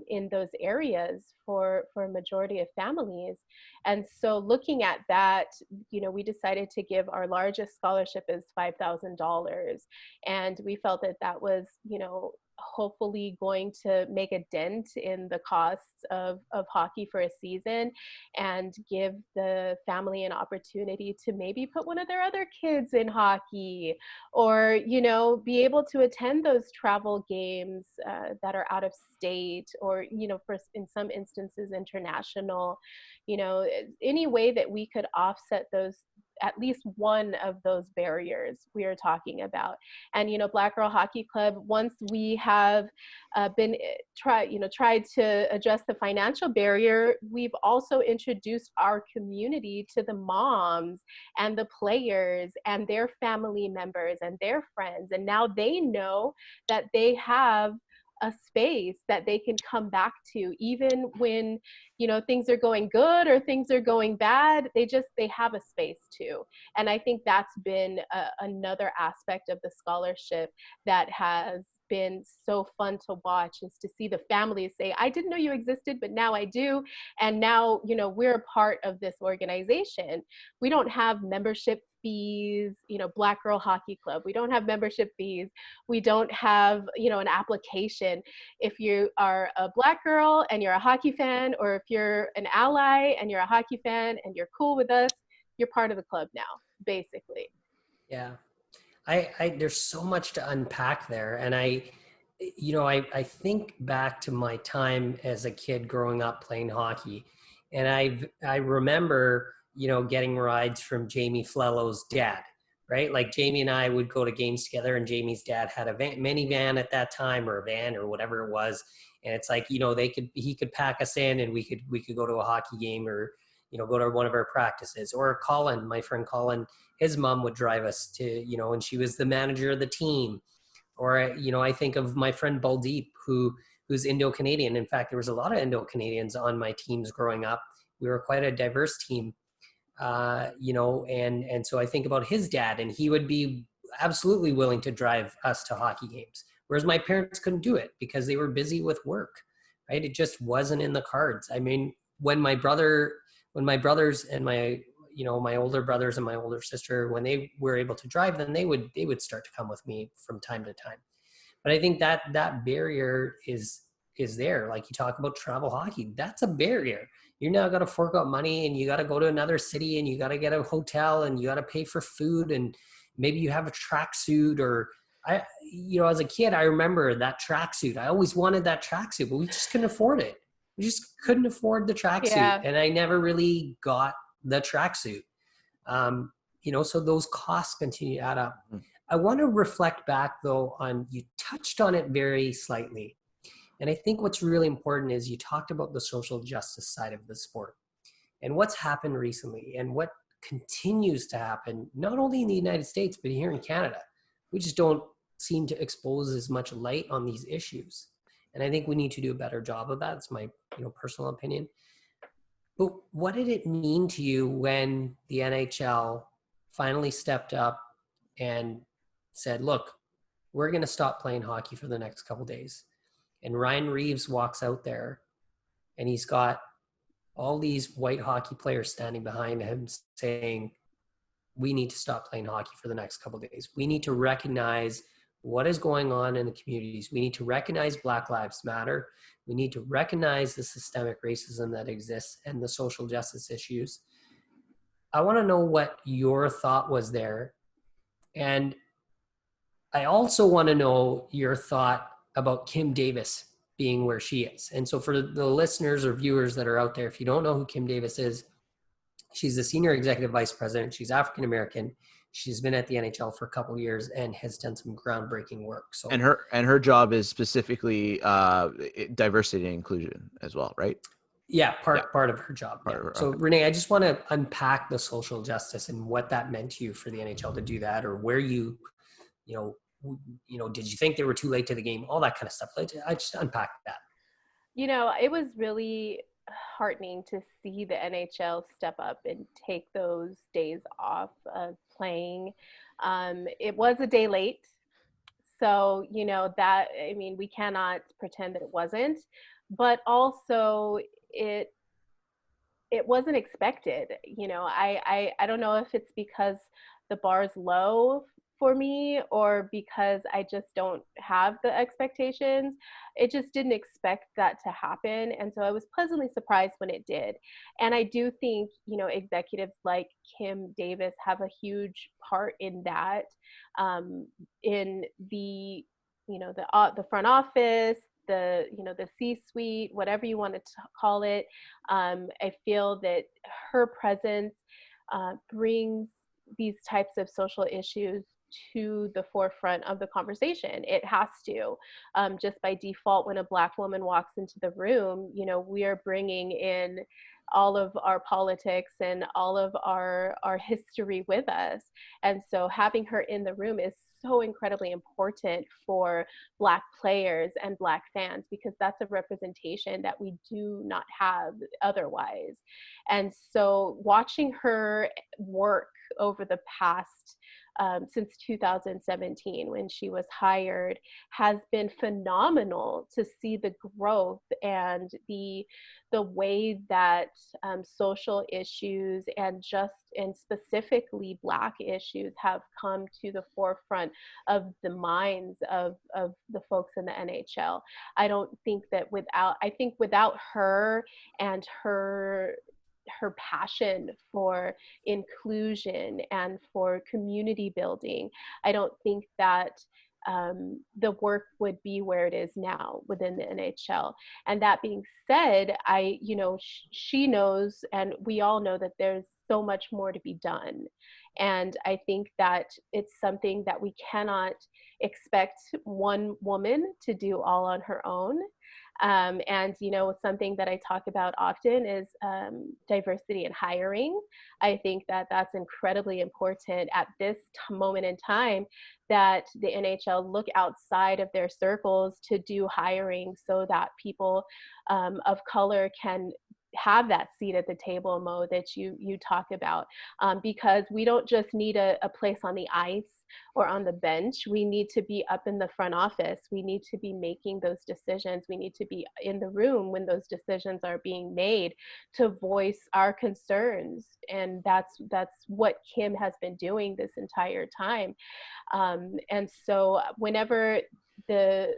in those areas for a majority of families. And so looking at that, we decided to give our largest scholarship is $5,000. And we felt that that was, hopefully going to make a dent in the costs of hockey for a season and give the family an opportunity to maybe put one of their other kids in hockey, or, be able to attend those travel games that are out of state, or, in some instances, international, any way that we could offset those, at least one of those barriers we are talking about. And, Black Girl Hockey Club, once we have tried to address the financial barrier, we've also introduced our community to the moms and the players and their family members and their friends. And now they know that they have a space that they can come back to, even when, things are going good or things are going bad. They have a space too. And I think that's been another aspect of the scholarship that has been so fun to watch, is to see the families say, I didn't know you existed, but now I do. And now, we're a part of this organization. We don't have membership fees, Black Girl Hockey Club. We don't have membership fees. We don't have, an application. If you are a Black girl and you're a hockey fan, or if you're an ally and you're a hockey fan and you're cool with us, you're part of the club now, basically. Yeah. I there's so much to unpack there. And I think back to my time as a kid growing up playing hockey. And I remember, getting rides from Jamie Flello's dad, right? Like Jamie and I would go to games together, and Jamie's dad had a minivan at that time, or a van or whatever it was. And it's like, he could pack us in, and we could go to a hockey game, or, go to one of our practices. Or Colin, my friend Colin, his mom would drive us to, and she was the manager of the team. Or, I think of my friend Baldeep, who's Indo-Canadian. In fact, there was a lot of Indo-Canadians on my teams growing up. We were quite a diverse team, and so I think about his dad, and he would be absolutely willing to drive us to hockey games. Whereas my parents couldn't do it because they were busy with work, right? It just wasn't in the cards. I mean, when my brothers and my older brothers and my older sister, when they were able to drive, then they would start to come with me from time to time. But I think that barrier is there. Like you talk about travel hockey, that's a barrier. You now got to fork out money, and you got to go to another city, and you got to get a hotel, and you got to pay for food, and maybe you have a tracksuit. Or as a kid, I remember that tracksuit. I always wanted that tracksuit, but we just couldn't afford it. We just couldn't afford the tracksuit, Yeah. and I never really got the tracksuit. So those costs continue to add up. Mm-hmm. I want to reflect back though on, you touched on it very slightly. And I think what's really important is you talked about the social justice side of the sport and what's happened recently and what continues to happen, not only in the United States, but here in Canada. We just don't seem to expose as much light on these issues. And I think we need to do a better job of that. It's my personal opinion. But what did it mean to you when the NHL finally stepped up and said, look, we're going to stop playing hockey for the next couple of days? And Ryan Reeves walks out there, and he's got all these white hockey players standing behind him saying, we need to stop playing hockey for the next couple of days. We need to recognize what is going on in the communities. We need to recognize Black Lives Matter. We need to recognize the systemic racism that exists and the social justice issues. I want to know what your thought was there. And I also want to know your thought about Kim Davis being where she is. And so for the listeners or viewers that are out there, if you don't know who Kim Davis is, she's the senior executive vice president. She's African-American. She's been at the NHL for a couple of years and has done some groundbreaking work. So, and her job is specifically diversity and inclusion as well, right? Yeah, part of her job. So Renee, I just want to unpack the social justice and what that meant to you for the NHL to do that, or where did you think they were too late to the game? All that kind of stuff. I just unpack that. It was really heartening to see the NHL step up and take those days off of playing. It was a day late, so, you know, that, I mean, we cannot pretend that it wasn't, but also it it wasn't expected. You know, I don't know if it's because the bar's low for me or because I just don't have the expectations. It just didn't expect that to happen. And so I was pleasantly surprised when it did. And I do think, you know, executives like Kim Davis have a huge part in that, in the, you know, the front office, the, you know, the C-suite, whatever you want to call it. I feel that her presence brings these types of social issues to the forefront of the conversation. It has to. Just by default, when a Black woman walks into the room, you know, we are bringing in all of our politics and all of our history with us. And so having her in the room is so incredibly important for Black players and Black fans, because that's a representation that we do not have otherwise. And so watching her work over the past, since 2017 when she was hired, has been phenomenal to see the growth and the way that social issues and specifically Black issues have come to the forefront of the minds of the folks in the NHL. I think without her and her passion for inclusion and for community building, I don't think that the work would be where it is now within the NHL. And that being said, you know, she knows, and we all know, that there's so much more to be done. And I think that it's something that we cannot expect one woman to do all on her own. And, you know, something that I talk about often is diversity in hiring. I think that that's incredibly important at this moment in time, that the NHL look outside of their circles to do hiring so that people of color can have that seat at the table, Mo, that you talk about, because we don't just need a place on the ice or on the bench. We need to be up in the front office. We need to be making those decisions. We need to be in the room when those decisions are being made to voice our concerns. And that's what Kim has been doing this entire time. And so whenever the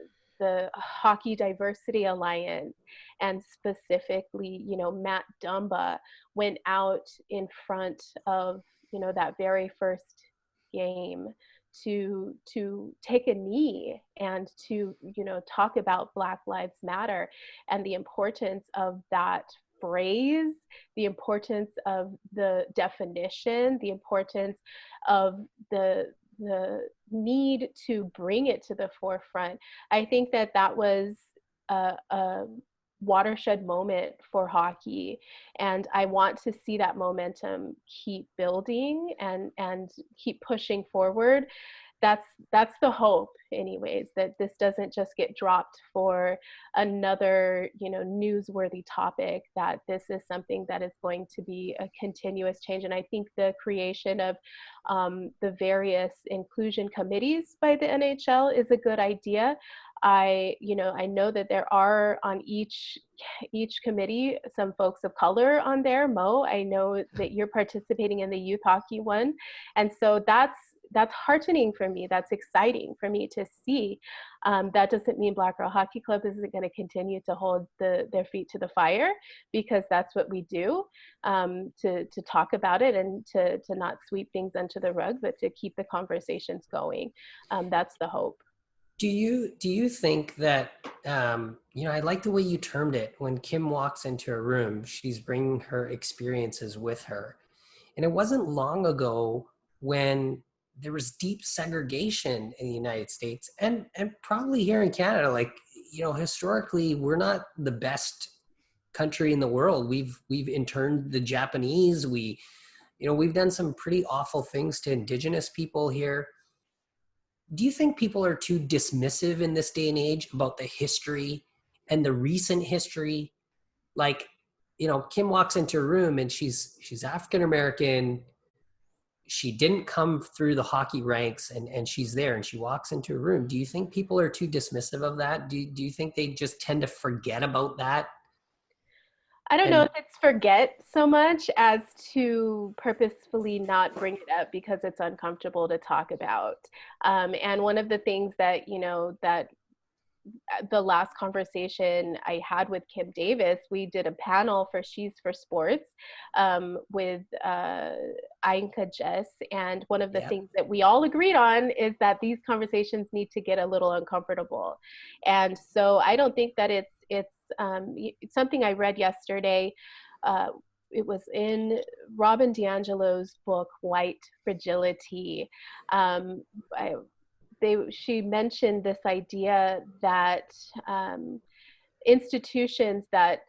Hockey Diversity Alliance, and specifically, you know, Matt Dumba went out in front of, you know, that very first game to take a knee and to, you know, talk about Black Lives Matter and the importance of that phrase, the importance of the definition, the importance of the need to bring it to the forefront. I think that that was a watershed moment for hockey, and I want to see that momentum keep building and keep pushing forward. That's the hope, anyways, that this doesn't just get dropped for another, you know, newsworthy topic, that this is something that is going to be a continuous change. And I think the creation of the various inclusion committees by the NHL is a good idea. I know that there are on each committee some folks of color on there. Mo, I know that you're participating in the youth hockey one, and so that's heartening for me. That's exciting for me to see. That doesn't mean Black Girl Hockey Club isn't going to continue to hold their feet to the fire, because that's what we do, to talk about it and to not sweep things under the rug, but to keep the conversations going. That's the hope. Do you think that, you know, I like the way you termed it, when Kim walks into a room, she's bringing her experiences with her. And it wasn't long ago when there was deep segregation in the United States and probably here in Canada. Like, you know, historically, we're not the best country in the world. We've interned the Japanese. We've done some pretty awful things to Indigenous people here. Do you think people are too dismissive in this day and age about the history and the recent history? Like, you know, Kim walks into a room and she's African American. she didn't come through the hockey ranks, and she's there and she walks into a room. Do you think people are too dismissive of that? Do you think they just tend to forget about that? I don't know And if it's forget so much as to purposefully not bring it up because it's uncomfortable to talk about. And one of the things that, that the last conversation I had with Kim Davis, we did a panel for She's for Sports with Ainka Jess. And one of the things that we all agreed on is that these conversations need to get a little uncomfortable. And so I don't think that it's something I read yesterday. It was in Robin DiAngelo's book, White Fragility. She mentioned this idea that institutions that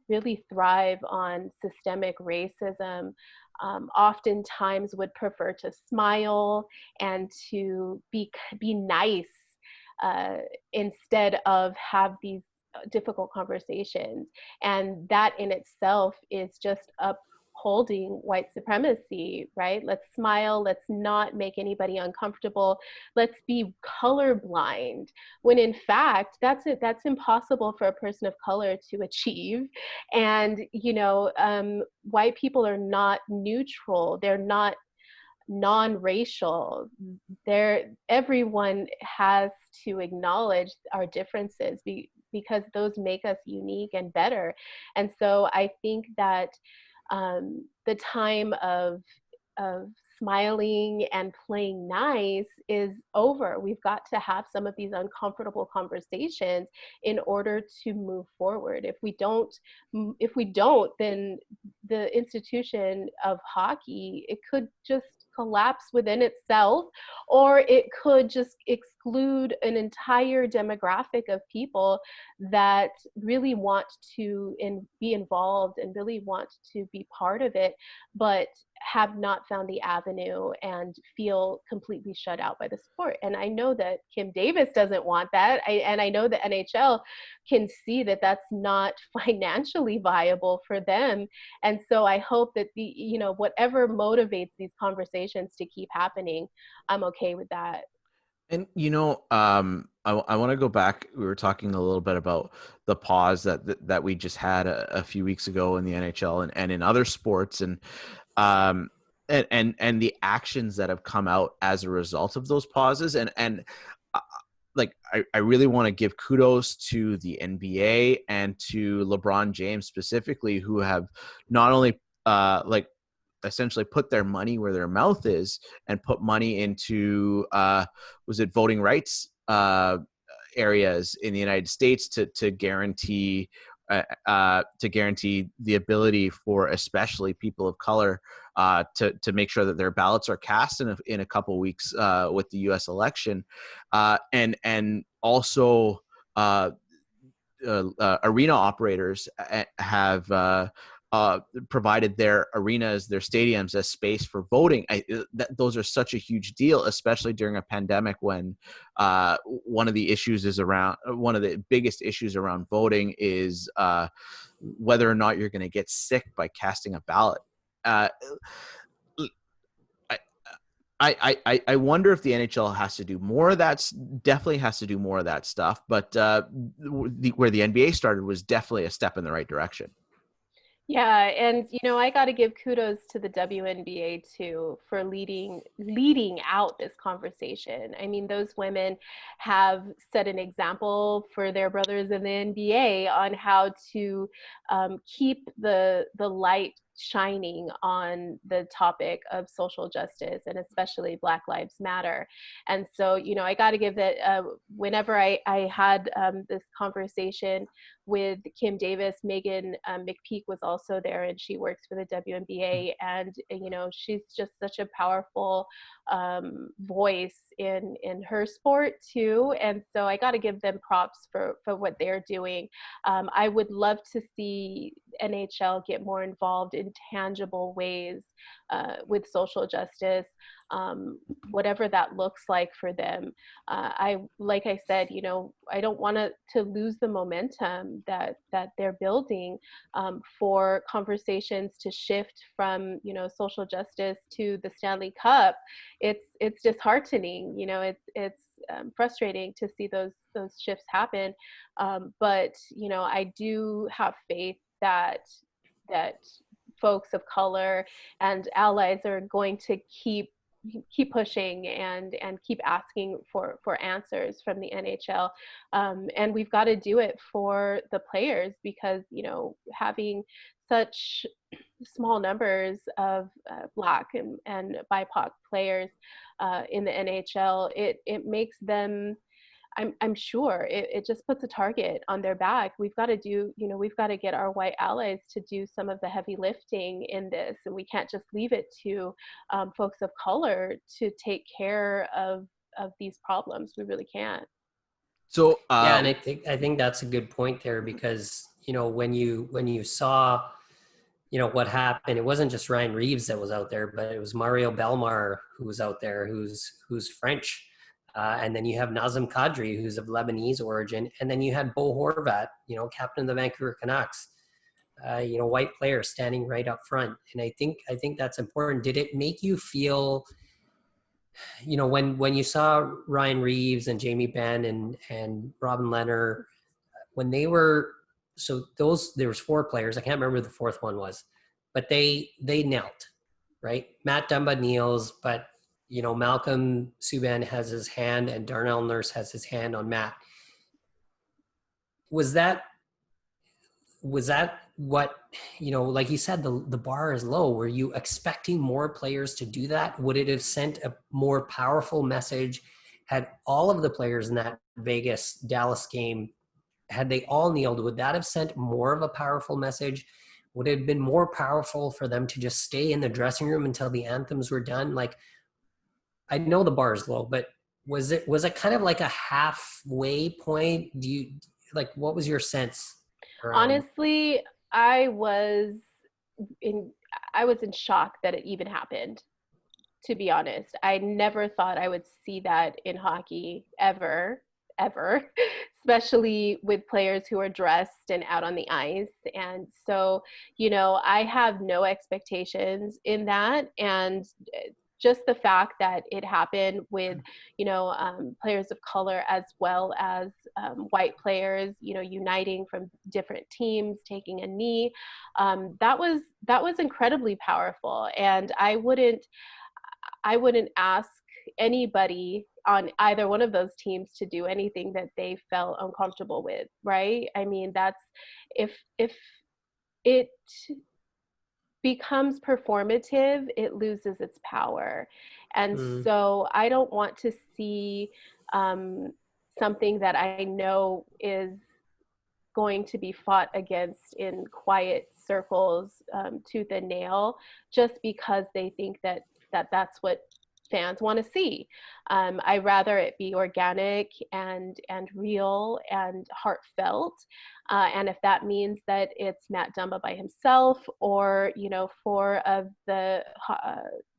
really thrive on systemic racism oftentimes would prefer to smile and to be nice instead of have these difficult conversations. And that in itself is just upholding white supremacy, right? Let's smile, let's not make anybody uncomfortable, let's be colorblind, when in fact that's impossible for a person of color to achieve. And white people are not neutral, they're not non-racial. Everyone has to acknowledge our differences because those make us unique and better. And so I think that the time of smiling and playing nice is over. We've got to have some of these uncomfortable conversations in order to move forward. If we don't, then the institution of hockey, it could just collapse within itself, or it could just exclude an entire demographic of people that really want to be involved and really want to be part of it, but have not found the avenue and feel completely shut out by the sport. And I know that Kim Davis doesn't want that. And I know the NHL can see that that's not financially viable for them. And so I hope that whatever motivates these conversations to keep happening, I'm okay with that. And I want to go back. We were talking a little bit about the pause that we just had a few weeks ago in the NHL and in other sports, and the actions that have come out as a result of those pauses. And I really want to give kudos to the NBA and to LeBron James specifically, who have not only essentially put their money where their mouth is and put money into voting rights areas in the United States to guarantee the ability for especially people of color to make sure that their ballots are cast in a couple weeks with the U.S. election, and also arena operators have provided their arenas, their stadiums as space for voting. Those are such a huge deal, especially during a pandemic when one of the biggest issues around voting is whether or not you're going to get sick by casting a ballot. I wonder if the NHL has to do more of that. Definitely has to do more of that stuff. But where the NBA started was definitely a step in the right direction. Yeah, and I got to give kudos to the WNBA too for leading out this conversation. I mean, those women have set an example for their brothers in the NBA on how to keep the light shining on the topic of social justice and especially Black Lives Matter. And so, I got to give that whenever I had this conversation with Kim Davis, Megan McPeak was also there, and she works for the WNBA, and she's just such a powerful voice in her sport too. And so I got to give them props for what they're doing. I would love to see NHL get more involved in tangible ways with social justice, whatever that looks like for them. Like I said, I don't want to lose the momentum that they're building for conversations to shift from, social justice to the Stanley Cup. It's disheartening, it's frustrating to see those shifts happen. But, I do have faith that folks of color and allies are going to keep pushing and keep asking for answers from the NHL. And we've got to do it for the players, because, having such small numbers of Black and BIPOC players in the NHL, it makes them, I'm sure it just puts a target on their back. We've got to get our white allies to do some of the heavy lifting in this, and we can't just leave it to folks of color to take care of these problems. We really can't. So yeah, and I think that's a good point there, because when you saw what happened, it wasn't just Ryan Reeves that was out there, but it was Mario Belmar who was out there, who's French. And then you have Nazem Kadri, who's of Lebanese origin. And then you had Bo Horvat, captain of the Vancouver Canucks, white player standing right up front. And I think that's important. Did it make you feel, when you saw Ryan Reeves and Jamie Benn and Robin Lehner, when they were, there was 4 players. I can't remember who the 4th one was, but they knelt, right? Matt Dumba kneels, but Malcolm Subban has his hand and Darnell Nurse has his hand on Matt. Was that what, like you said, the bar is low? Were you expecting more players to do that? Would it have sent a more powerful message had all of the players in that Vegas-Dallas game, had they all kneeled? Would that have sent more of a powerful message? Would it have been more powerful for them to just stay in the dressing room until the anthems were done? Like, I know the bar is low, but was it kind of like a halfway point? What was your sense around? Honestly, I was in shock that it even happened, to be honest. I never thought I would see that in hockey ever, especially with players who are dressed and out on the ice. And so, I have no expectations in that. And just the fact that it happened with, players of color as well as white players, uniting from different teams, taking a knee, that was incredibly powerful. And I wouldn't ask anybody on either one of those teams to do anything that they felt uncomfortable with, right? I mean, that's, if it becomes performative, it loses its power. And so I don't want to see something that I know is going to be fought against in quiet circles tooth and nail, just because they think that that's what fans want to see. I rather it be organic and real and heartfelt. And if that means that it's Matt Dumba by himself, or 4 of the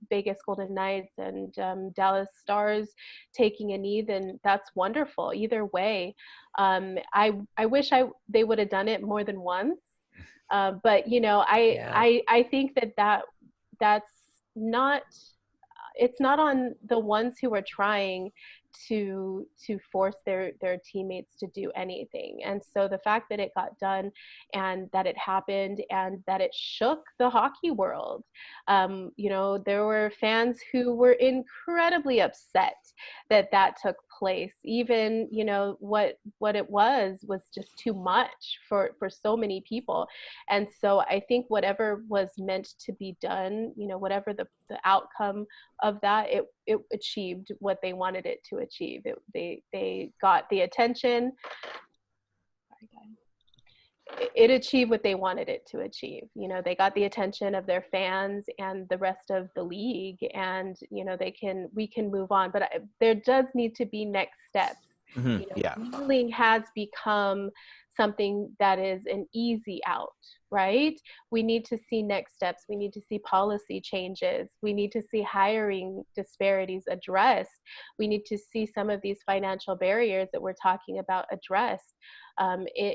Vegas Golden Knights and Dallas Stars taking a knee, then that's wonderful. Either way, I wish they would have done it more than once. But I think that's not. It's not on the ones who are trying to force their teammates to do anything. And so the fact that it got done and that it happened and that it shook the hockey world, there were fans who were incredibly upset that took place. Even, what it was just too much for so many people. And so I think whatever was meant to be done, whatever the outcome of that, it achieved what they wanted it to achieve. They got the attention. It achieved what they wanted it to achieve. They got the attention of their fans and the rest of the league, and we can move on. But there does need to be next steps. Kneeling has become something that is an easy out, right? We need to see next steps. We need to see policy changes. We need to see hiring disparities addressed. We need to see some of these financial barriers that we're talking about addressed.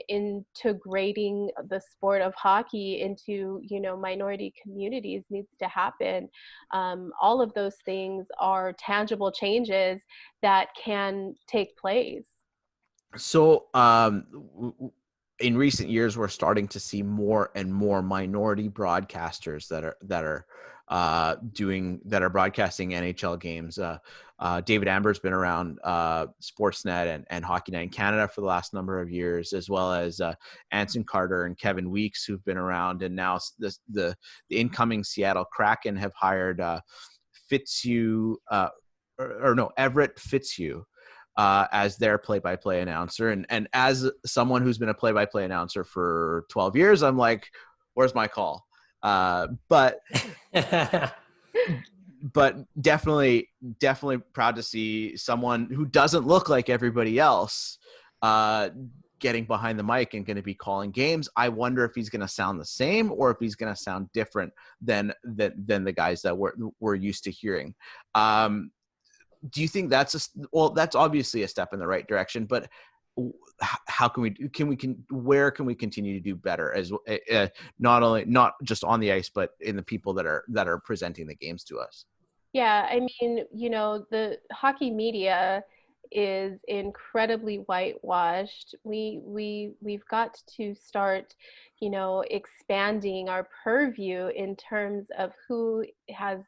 Integrating the sport of hockey into, you know, minority communities needs to happen. All of those things are tangible changes that can take place. So, in recent years, we're starting to see more and more minority broadcasters that are broadcasting NHL games. David Amber's been around Sportsnet and Hockey Night in Canada for the last number of years, as well as Anson Carter and Kevin Weeks, who've been around. And now the incoming Seattle Kraken have hired Everett Fitzhugh as their play-by-play announcer. And as someone who's been a play-by-play announcer for 12 years, I'm like, where's my call? But definitely proud to see someone who doesn't look like everybody else getting behind the mic and going to be calling games. I wonder if he's going to sound the same or if he's going to sound different than the guys that we're used to hearing. Do you think that's that's obviously a step in the right direction, but how where can we continue to do better as not just on the ice, but in the people that are presenting the games to us? Yeah, I mean, you know, the hockey media is incredibly whitewashed. We've got to start, you know, expanding our purview in terms of who has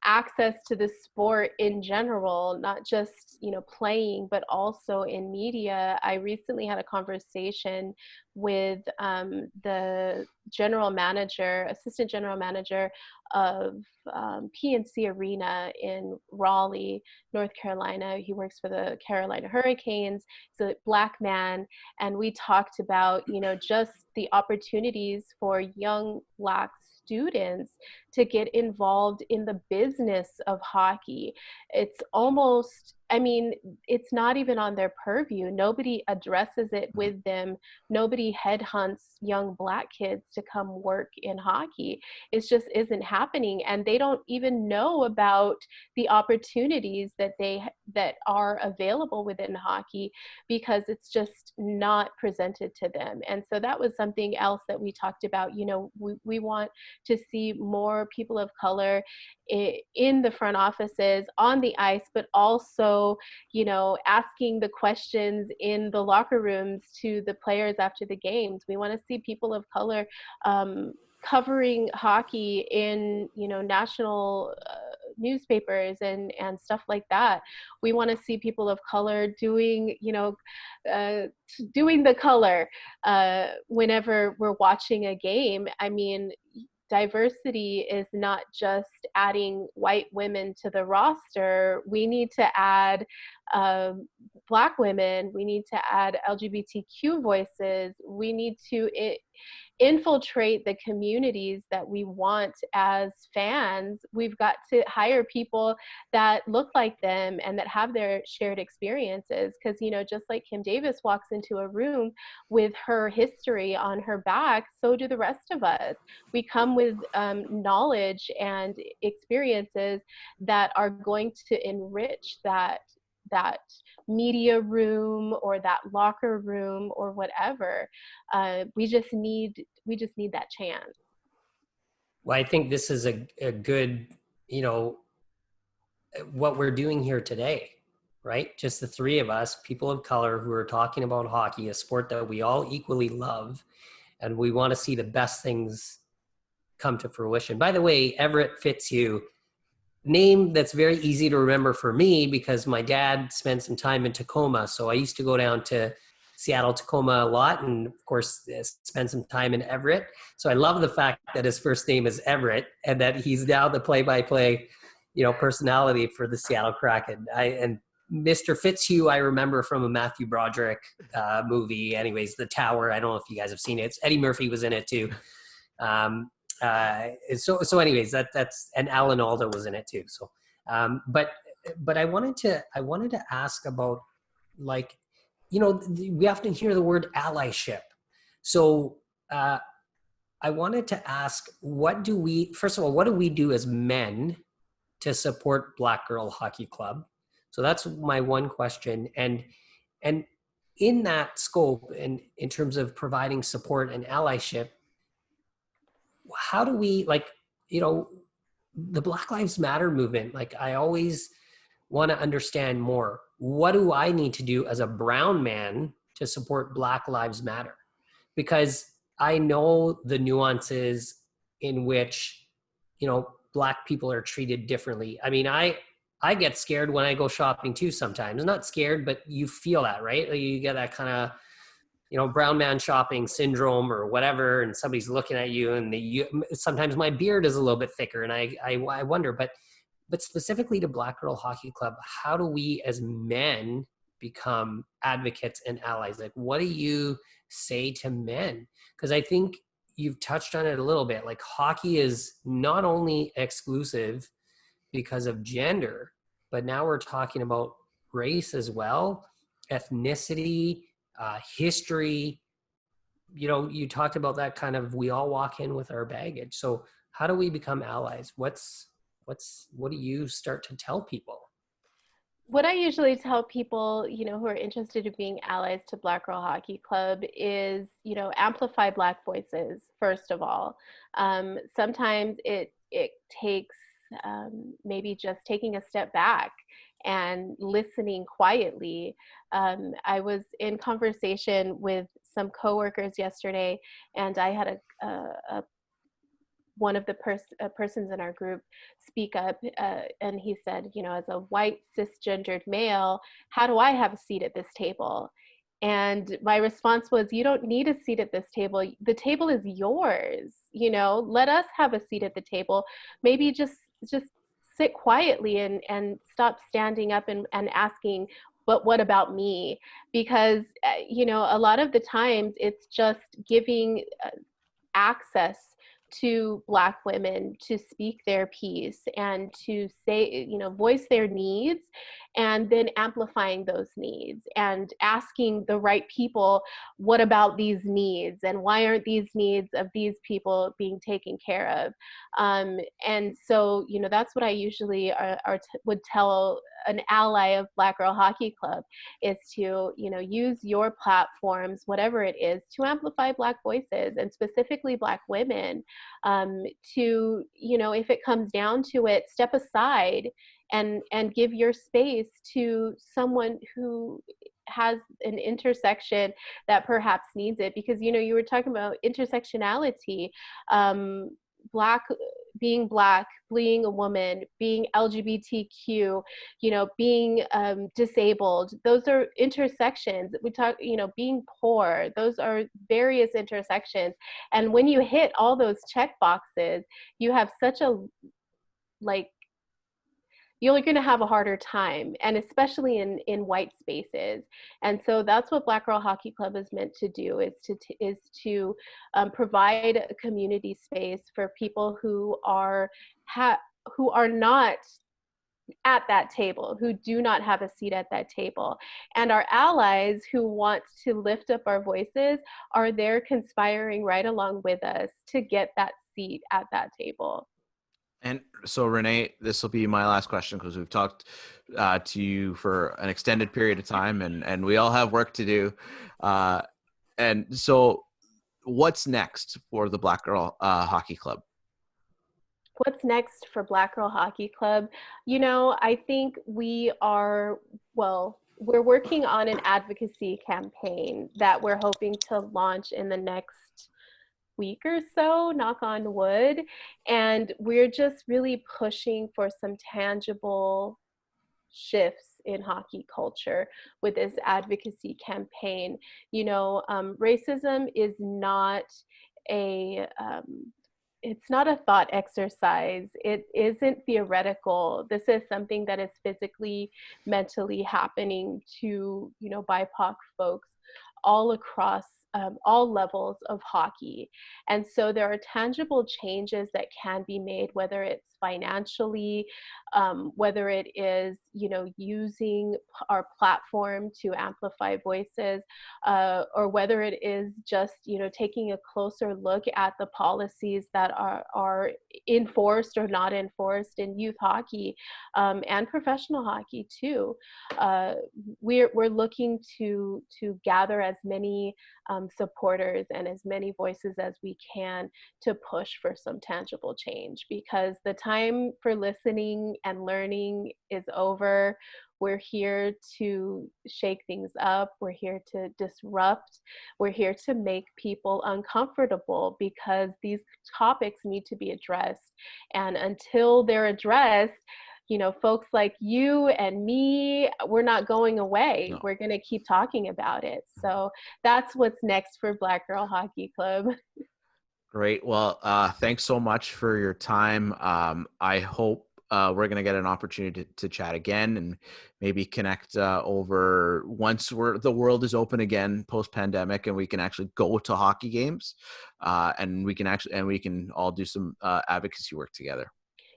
access to the sport in general, not just, you know, playing, but also in media. I recently had a conversation with the assistant general manager of PNC Arena in Raleigh, North Carolina. He works for the Carolina Hurricanes. He's a Black man. And we talked about, you know, just the opportunities for young Black students to get involved in the business of hockey. It's almost, I mean, it's not even on their purview. Nobody addresses it with them. Nobody headhunts young Black kids to come work in hockey. It just isn't happening. And they don't even know about the opportunities that are available within hockey because it's just not presented to them. And so that was something else that we talked about. You know, we want to see more people of color in the front offices, on the ice, but also, you know, asking the questions in the locker rooms to the players after the games. We want to see people of color covering hockey in, you know, national newspapers and stuff like that. We want to see people of color doing, you know, doing the color whenever we're watching a game. I mean, diversity is not just adding white women to the roster. We need to add Black women. We need to add LGBTQ voices. We need to infiltrate the communities that we want as fans. We've got to hire people that look like them and that have their shared experiences. Because, you know, just like Kim Davis walks into a room with her history on her back, so do the rest of us. We come with knowledge and experiences that are going to enrich that media room or that locker room or whatever. We just need that chance. Well, I think this is a good, you know, what we're doing here today, right? Just the three of us, people of color who are talking about hockey, a sport that we all equally love, and we want to see the best things come to fruition. By the way, Everett Fitzhugh, name that's very easy to remember for me because my dad spent some time in Tacoma. So I used to go down to Seattle, Tacoma a lot, and of course spend some time in Everett. So I love the fact that his first name is Everett and that he's now the play-by-play, you know, personality for the Seattle Kraken. And Mr. Fitzhugh, I remember from a Matthew Broderick movie. Anyways, The Tower. I don't know if you guys have seen it. Eddie Murphy was in it too. So anyways, that's, and Alan Alda was in it too. So, but I wanted to ask about, like, we often hear the word allyship. So I wanted to ask, first of all, what do we do as men to support Black Girl Hockey Club? So that's my one question. And in that scope, and in terms of providing support and allyship, how do we, the Black Lives Matter movement, I always want to understand more. What do I need to do as a brown man to support Black Lives Matter? Because I know the nuances in which, Black people are treated differently. I mean, I get scared when I go shopping too sometimes. Not scared, but you feel that, right? You get that kind of, brown man shopping syndrome or whatever, and somebody's looking at you, and sometimes my beard is a little bit thicker, and I wonder, but specifically to Black Girl Hockey Club, how do we as men become advocates and allies? What do you say to men? Because I think you've touched on it a little bit. Hockey is not only exclusive because of gender, but now we're talking about race as well, ethnicity, history. You talked about that kind of, we all walk in with our baggage. So how do we become allies? What do you start to tell people? What I usually tell people, who are interested in being allies to Black Girl Hockey Club is, amplify Black voices, first of all. Sometimes it takes maybe just taking a step back and listening quietly. I was in conversation with some coworkers yesterday, and I had one of the persons in our group speak up, and he said, as a white cisgendered male, how do I have a seat at this table? And my response was, you don't need a seat at this table. The table is yours. Let us have a seat at the table. Maybe just sit quietly and stop standing up and asking, but what about me? Because, a lot of the times it's just giving access to Black women to speak their piece and to say, voice their needs, and then amplifying those needs and asking the right people, what about these needs, and why aren't these needs of these people being taken care of? And so, that's what I usually would tell an ally of Black Girl Hockey Club, is to, use your platforms, whatever it is, to amplify Black voices, and specifically Black women, to, if it comes down to it, step aside and give your space to someone who has an intersection that perhaps needs it. Because, you were talking about intersectionality, being Black, being a woman, being LGBTQ, being disabled. Those are intersections. We talk, being poor. Those are various intersections. And when you hit all those check boxes, you have such a, you're going to have a harder time, and especially in white spaces. And so that's what Black Girl Hockey Club is meant to do, is to provide a community space for people who are not at that table, who do not have a seat at that table. And our allies who want to lift up our voices are there conspiring right along with us to get that seat at that table. And so, Renee, this will be my last question, because we've talked to you for an extended period of time, and we all have work to do. And so, what's next for the Black Girl Hockey Club? What's next for Black Girl Hockey Club? I think we're working on an advocacy campaign that we're hoping to launch in the next week or so, knock on wood. And we're just really pushing for some tangible shifts in hockey culture with this advocacy campaign. Racism is not it's not a thought exercise. It isn't theoretical. This is something that is physically, mentally happening to, BIPOC folks all across all levels of hockey. And so there are tangible changes that can be made, whether it's financially, whether it is, using our platform to amplify voices, or whether it is just, taking a closer look at the policies that are enforced or not enforced in youth hockey, and professional hockey too. We're looking to gather as many supporters and as many voices as we can to push for some tangible change, because the time for listening and learning is over. We're here to shake things up. We're here to disrupt. We're here to make people uncomfortable, because these topics need to be addressed. And until they're addressed, folks like you and me, we're not going away. No. We're going to keep talking about it. So that's what's next for Black Girl Hockey Club. Great. Well, thanks so much for your time. I hope we're going to get an opportunity to chat again and maybe connect over once the world is open again post-pandemic, and we can actually go to hockey games, and we can all do some advocacy work together.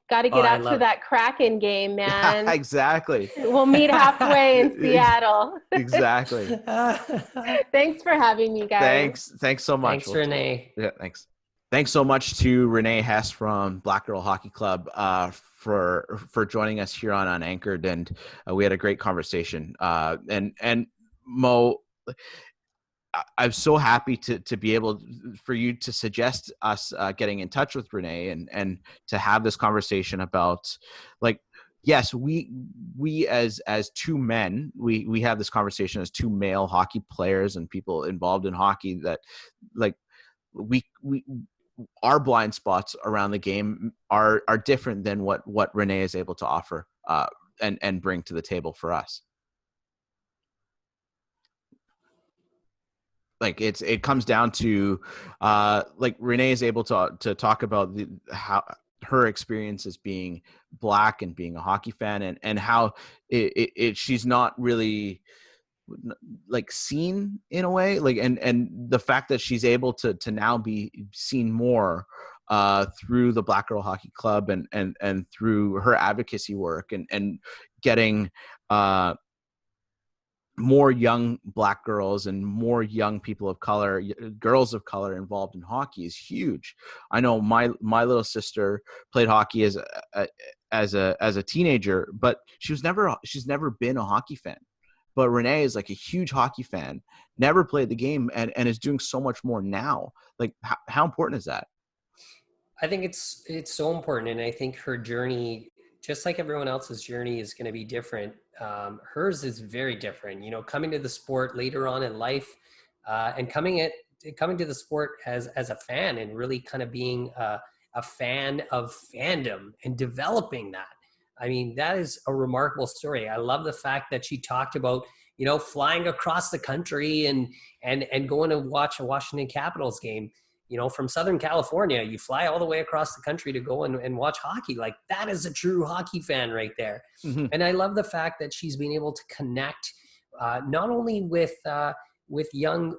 Got to get out to that Kraken game, man. Exactly. We'll meet halfway in Seattle. Exactly. Thanks for having me, guys. Thanks so much. Thanks, Renee. Yeah, thanks. Thanks so much to Renee Hess from Black Girl Hockey Club for joining us here on Unanchored, and we had a great conversation. And Mo, I'm so happy to be able for you to suggest us getting in touch with Renee and to have this conversation about, like, yes, we as two men, we have this conversation as two male hockey players and people involved in hockey, that like we our blind spots around the game are different than what Renee is able to offer and bring to the table for us. Like it comes down to like Renee is able to talk about how her experience as being Black and being a hockey fan, and how she's not really like seen in a way, like and the fact that she's able to now be seen more through the Black Girl Hockey Club and through her advocacy work and getting more young Black girls and more young people of color, girls of color involved in hockey is huge. I know my little sister played hockey as a teenager, but she's never been a hockey fan. But Renee is like a huge hockey fan, never played the game, and is doing so much more now. Like, how important is that? I think it's so important. And I think her journey, just like everyone else's journey, is going to be different. Hers is very different, coming to the sport later on in life, and coming to the sport as a fan, and really kind of being a fan of fandom and developing that. I mean, that is a remarkable story. I love the fact that she talked about, flying across the country and going to watch a Washington Capitals game. From Southern California, you fly all the way across the country to go and watch hockey. Like, that is a true hockey fan right there. Mm-hmm. And I love the fact that she's been able to connect not only with young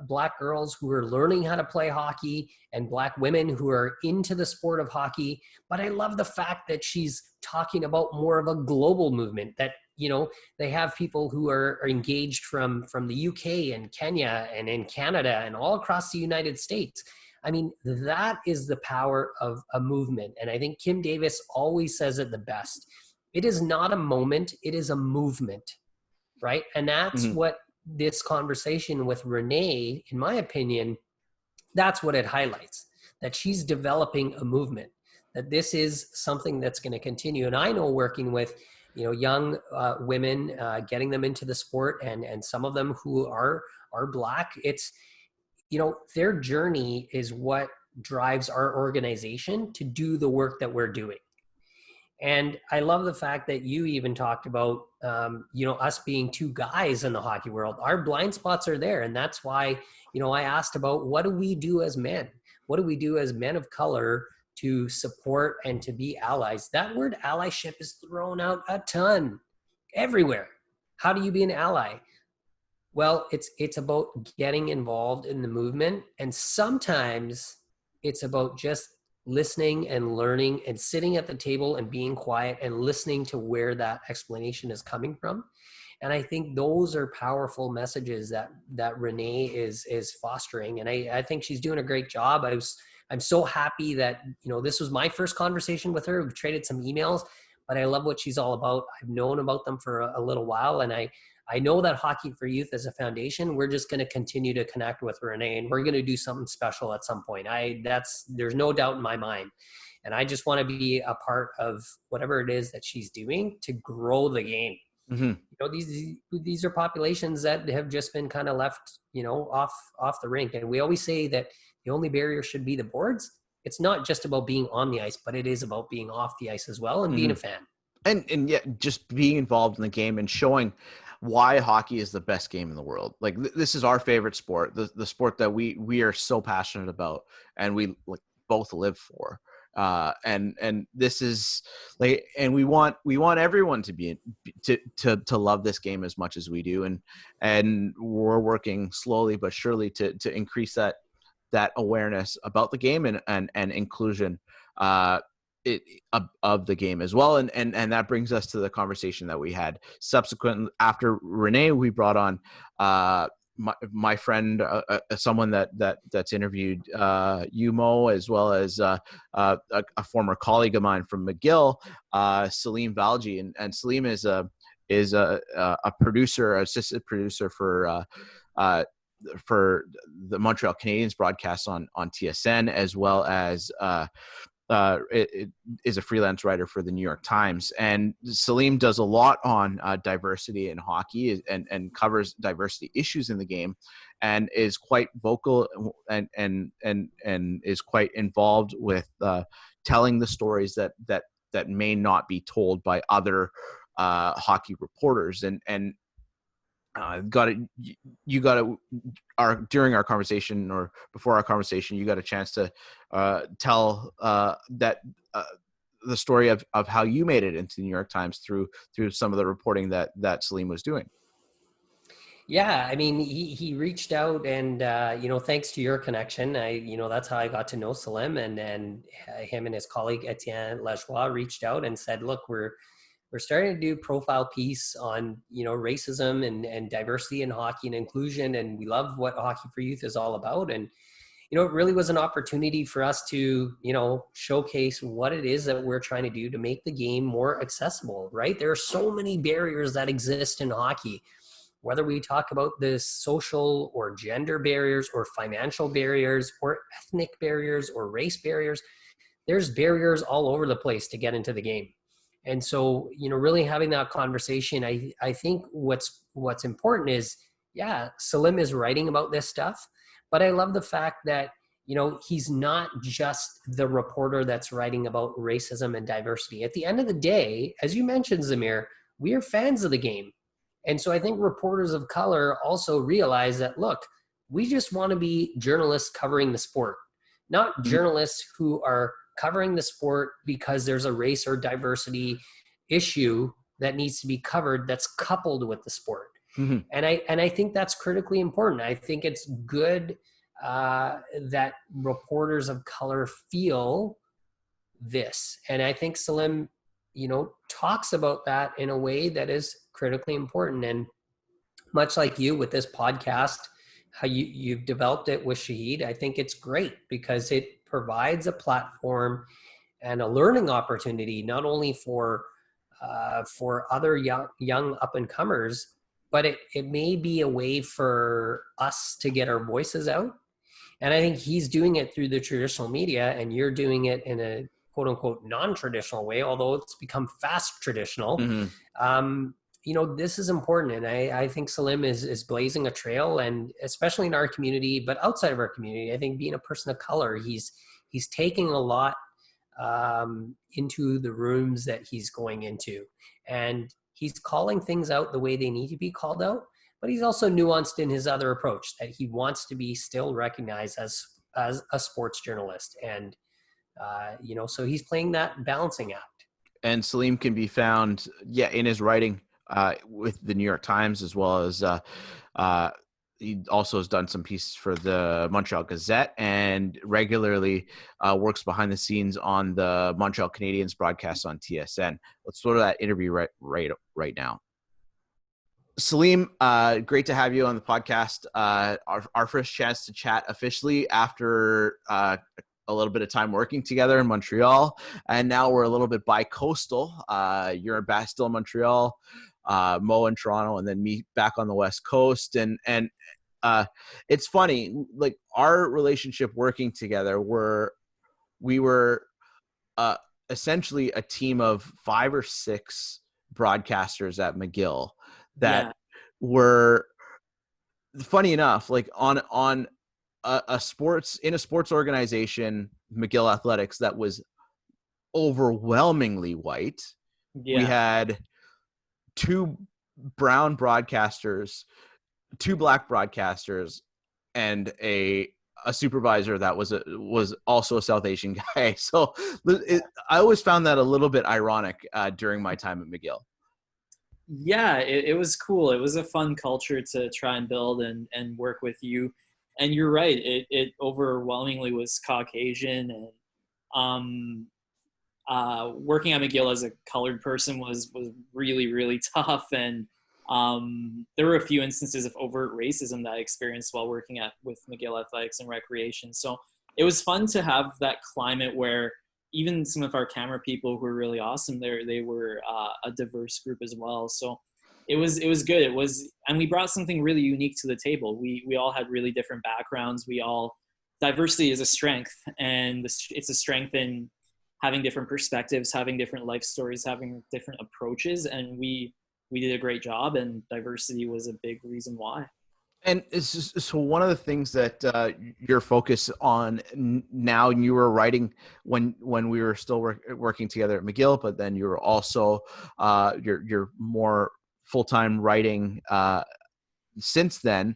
Black girls who are learning how to play hockey and Black women who are into the sport of hockey, but I love the fact that she's talking about more of a global movement, that they have people who are engaged from the UK and Kenya and in Canada and all across the United States. I mean, that is the power of a movement. And I think Kim Davis always says it the best. It is not a moment, it is a movement, right? And that's mm-hmm. what this conversation with Renee, in my opinion, that's what it highlights, that she's developing a movement, that this is something that's going to continue. And I know, working with young women, getting them into the sport, and some of them who are Black, it's their journey is what drives our organization to do the work that we're doing. And I love the fact that you even talked about us being two guys in the hockey world. Our blind spots are there, and that's why I asked about, what do we do as men? What do we do as men of color to support and to be allies? That word allyship is thrown out a ton everywhere. How do you be an ally? Well, it's about getting involved in the movement, and sometimes it's about just listening and learning and sitting at the table and being quiet and listening to where that explanation is coming from. And I think those are powerful messages that Renee is fostering, and I think she's doing a great job. I'm so happy that, you know, this was my first conversation with her. We've traded some emails, but I love what she's all about. I've known about them for a little while, and I know that Hockey for Youth as a foundation, we're just going to continue to connect with Renee, and we're going to do something special at some point. There's no doubt in my mind. And I just want to be a part of whatever it is that she's doing to grow the game. Mm-hmm. You know, these are populations that have just been kind of left, you know, off the rink. And we always say that the only barrier should be the boards. It's not just about being on the ice, but it is about being off the ice as well, and being a fan. And yet just being involved in the game and showing why hockey is the best game in the world. Like this is our favorite sport, the sport that we are so passionate about and we like both live for. And this is like, and we want everyone to be to love this game as much as we do. And we're working slowly but surely to increase that awareness about the game and inclusion of the game as well. And that brings us to the conversation that we had subsequent after Renee. We brought on my friend, someone that's interviewed you, Mo, as well as a former colleague of mine from McGill, Salim Valji, and Salim is a producer, assistant producer for the Montreal Canadiens broadcast on TSN, as well as it is a freelance writer for the New York Times. And Salim does a lot on diversity in hockey and covers diversity issues in the game, and is quite vocal and is quite involved with telling the stories that may not be told by other hockey reporters. And during our conversation or before our conversation, you got a chance to tell the story of how you made it into the New York Times through some of the reporting that Salim was doing. Yeah, I mean, he reached out, and you know, thanks to your connection, that's how I got to know Salim, and him and his colleague Etienne Lajoie reached out and said, look, we're starting to do profile piece on, you know, racism and diversity in hockey and inclusion. And we love what Hockey for Youth is all about. And, you know, it really was an opportunity for us to, you know, showcase what it is that we're trying to do to make the game more accessible, right? There are so many barriers that exist in hockey, whether we talk about the social or gender barriers or financial barriers or ethnic barriers or race barriers. There's barriers all over the place to get into the game. And so, you know, really having that conversation, I think what's important is, yeah, Salim is writing about this stuff, but I love the fact that, you know, he's not just the reporter that's writing about racism and diversity. At the end of the day, as you mentioned, Zamir, we are fans of the game. And so I think reporters of color also realize that, look, we just want to be journalists covering the sport, not journalists who are covering the sport because there's a race or diversity issue that needs to be covered that's coupled with the sport. Mm-hmm. And I think that's critically important. I think it's good that reporters of color feel this. And I think Salim, you know, talks about that in a way that is critically important. And much like you with this podcast, how you've developed it with Shahid, I think it's great because it provides a platform and a learning opportunity, not only for other young up and comers, but it may be a way for us to get our voices out. And I think he's doing it through the traditional media, and you're doing it in a quote unquote non-traditional way, although it's become fast traditional. Mm-hmm. You know, this is important. And I think Salim is blazing a trail, and especially in our community, but outside of our community, I think being a person of color, he's taking a lot into the rooms that he's going into, and he's calling things out the way they need to be called out, but he's also nuanced in his other approach that he wants to be still recognized as a sports journalist. And, you know, so he's playing that balancing act. And Salim can be found, in his writing with the New York Times, as well as he also has done some pieces for the Montreal Gazette, and regularly works behind the scenes on the Montreal Canadiens broadcast on TSN. Let's go to that interview right now. Salim, great to have you on the podcast. Our first chance to chat officially after a little bit of time working together in Montreal, and now we're a little bit bi-coastal. You're still in Montreal, Mo in Toronto, and then me back on the West Coast. And it's funny, like our relationship working together, we were essentially a team of 5 or 6 broadcasters at McGill that were, funny enough, like on a sports organization, McGill Athletics, that was overwhelmingly white. We had 2 brown broadcasters, 2 black broadcasters, and a supervisor that was also a South Asian guy. So I always found that a little bit ironic during my time at McGill. Yeah, it was cool. It was a fun culture to try and build and work with you. And you're right. It overwhelmingly was Caucasian, and working at McGill as a colored person was really, really tough. And there were a few instances of overt racism that I experienced while working with McGill Athletics and Recreation. So it was fun to have that climate where even some of our camera people who were really awesome there, they were a diverse group as well. So it was good. And we brought something really unique to the table. We all had really different backgrounds. Diversity is a strength, and it's a strength in having different perspectives, having different life stories, having different approaches. And we did a great job, and diversity was a big reason why. And so one of the things that you're focused on now, and you were writing when we were still working together at McGill, but then you were also you're more full-time writing since then,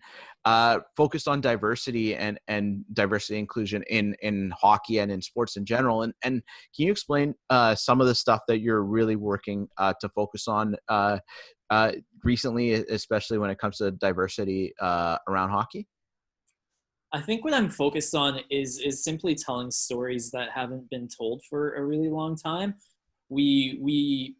focused on diversity and diversity inclusion in hockey and in sports in general. And can you explain some of the stuff that you're really working to focus on recently, especially when it comes to diversity around hockey? I think what I'm focused on is simply telling stories that haven't been told for a really long time. We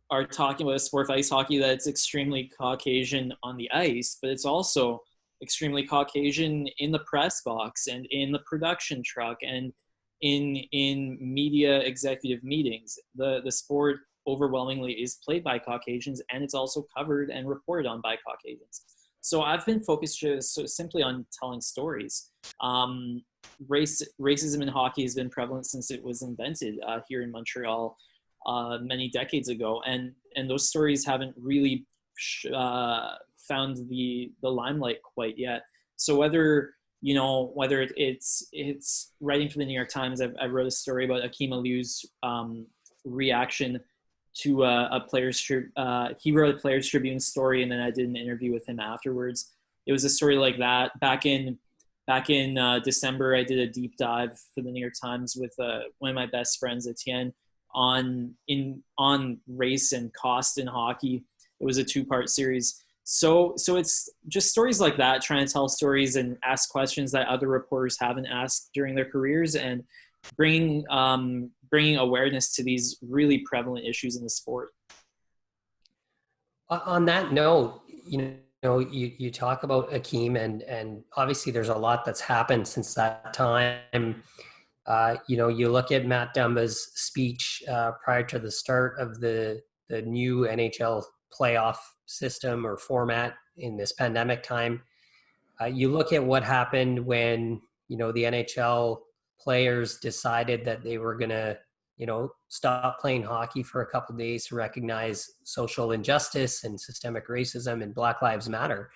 are talking about a sport of ice hockey that's extremely Caucasian on the ice, but it's also extremely Caucasian in the press box and in the production truck and in media executive meetings. The sport overwhelmingly is played by Caucasians, and it's also covered and reported on by Caucasians. So I've been focused just simply on telling stories. Racism in hockey has been prevalent since it was invented here in Montreal many decades ago, and those stories haven't really found the limelight quite yet. So whether it's writing for the New York Times, I wrote a story about Akeem Aliu's reaction to a player's he wrote a Players Tribune story, and then I did an interview with him afterwards. It was a story like that. Back in December, I did a deep dive for the New York Times with one of my best friends, Etienne, on race and cost in hockey. It was a 2-part series. So it's just stories like that, trying to tell stories and ask questions that other reporters haven't asked during their careers, and bringing awareness to these really prevalent issues in the sport. On that note, you talk about Akeem, and obviously there's a lot that's happened since that time. You look at Matt Dumba's speech prior to the start of the new NHL playoff system or format in this pandemic time. You look at what happened when, the NHL players decided that they were going to, stop playing hockey for a couple of days to recognize social injustice and systemic racism and Black Lives Matter.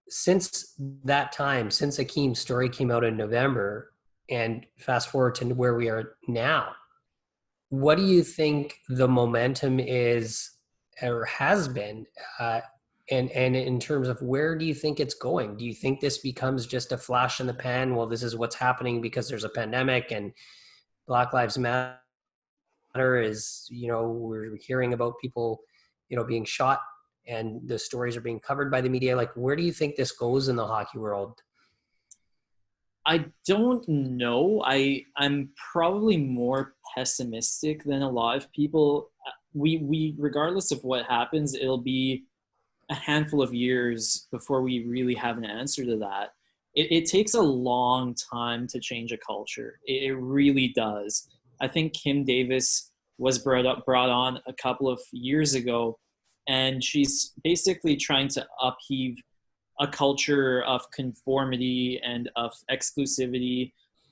Since that time, since Akeem's story came out in November, and fast forward to where we are now, what do you think the momentum is or has been? And in terms of where do you think it's going? Do you think this becomes just a flash in the pan? Well, this is what's happening because there's a pandemic and Black Lives Matter is, we're hearing about people being shot, and the stories are being covered by the media. Like, where do you think this goes in the hockey world? I don't know. I'm probably more pessimistic than a lot of people. We regardless of what happens, it'll be a handful of years before we really have an answer to that. It takes a long time to change a culture. It really does. I think Kim Davis was brought on a couple of years ago, and she's basically trying to upheave a culture of conformity and of exclusivity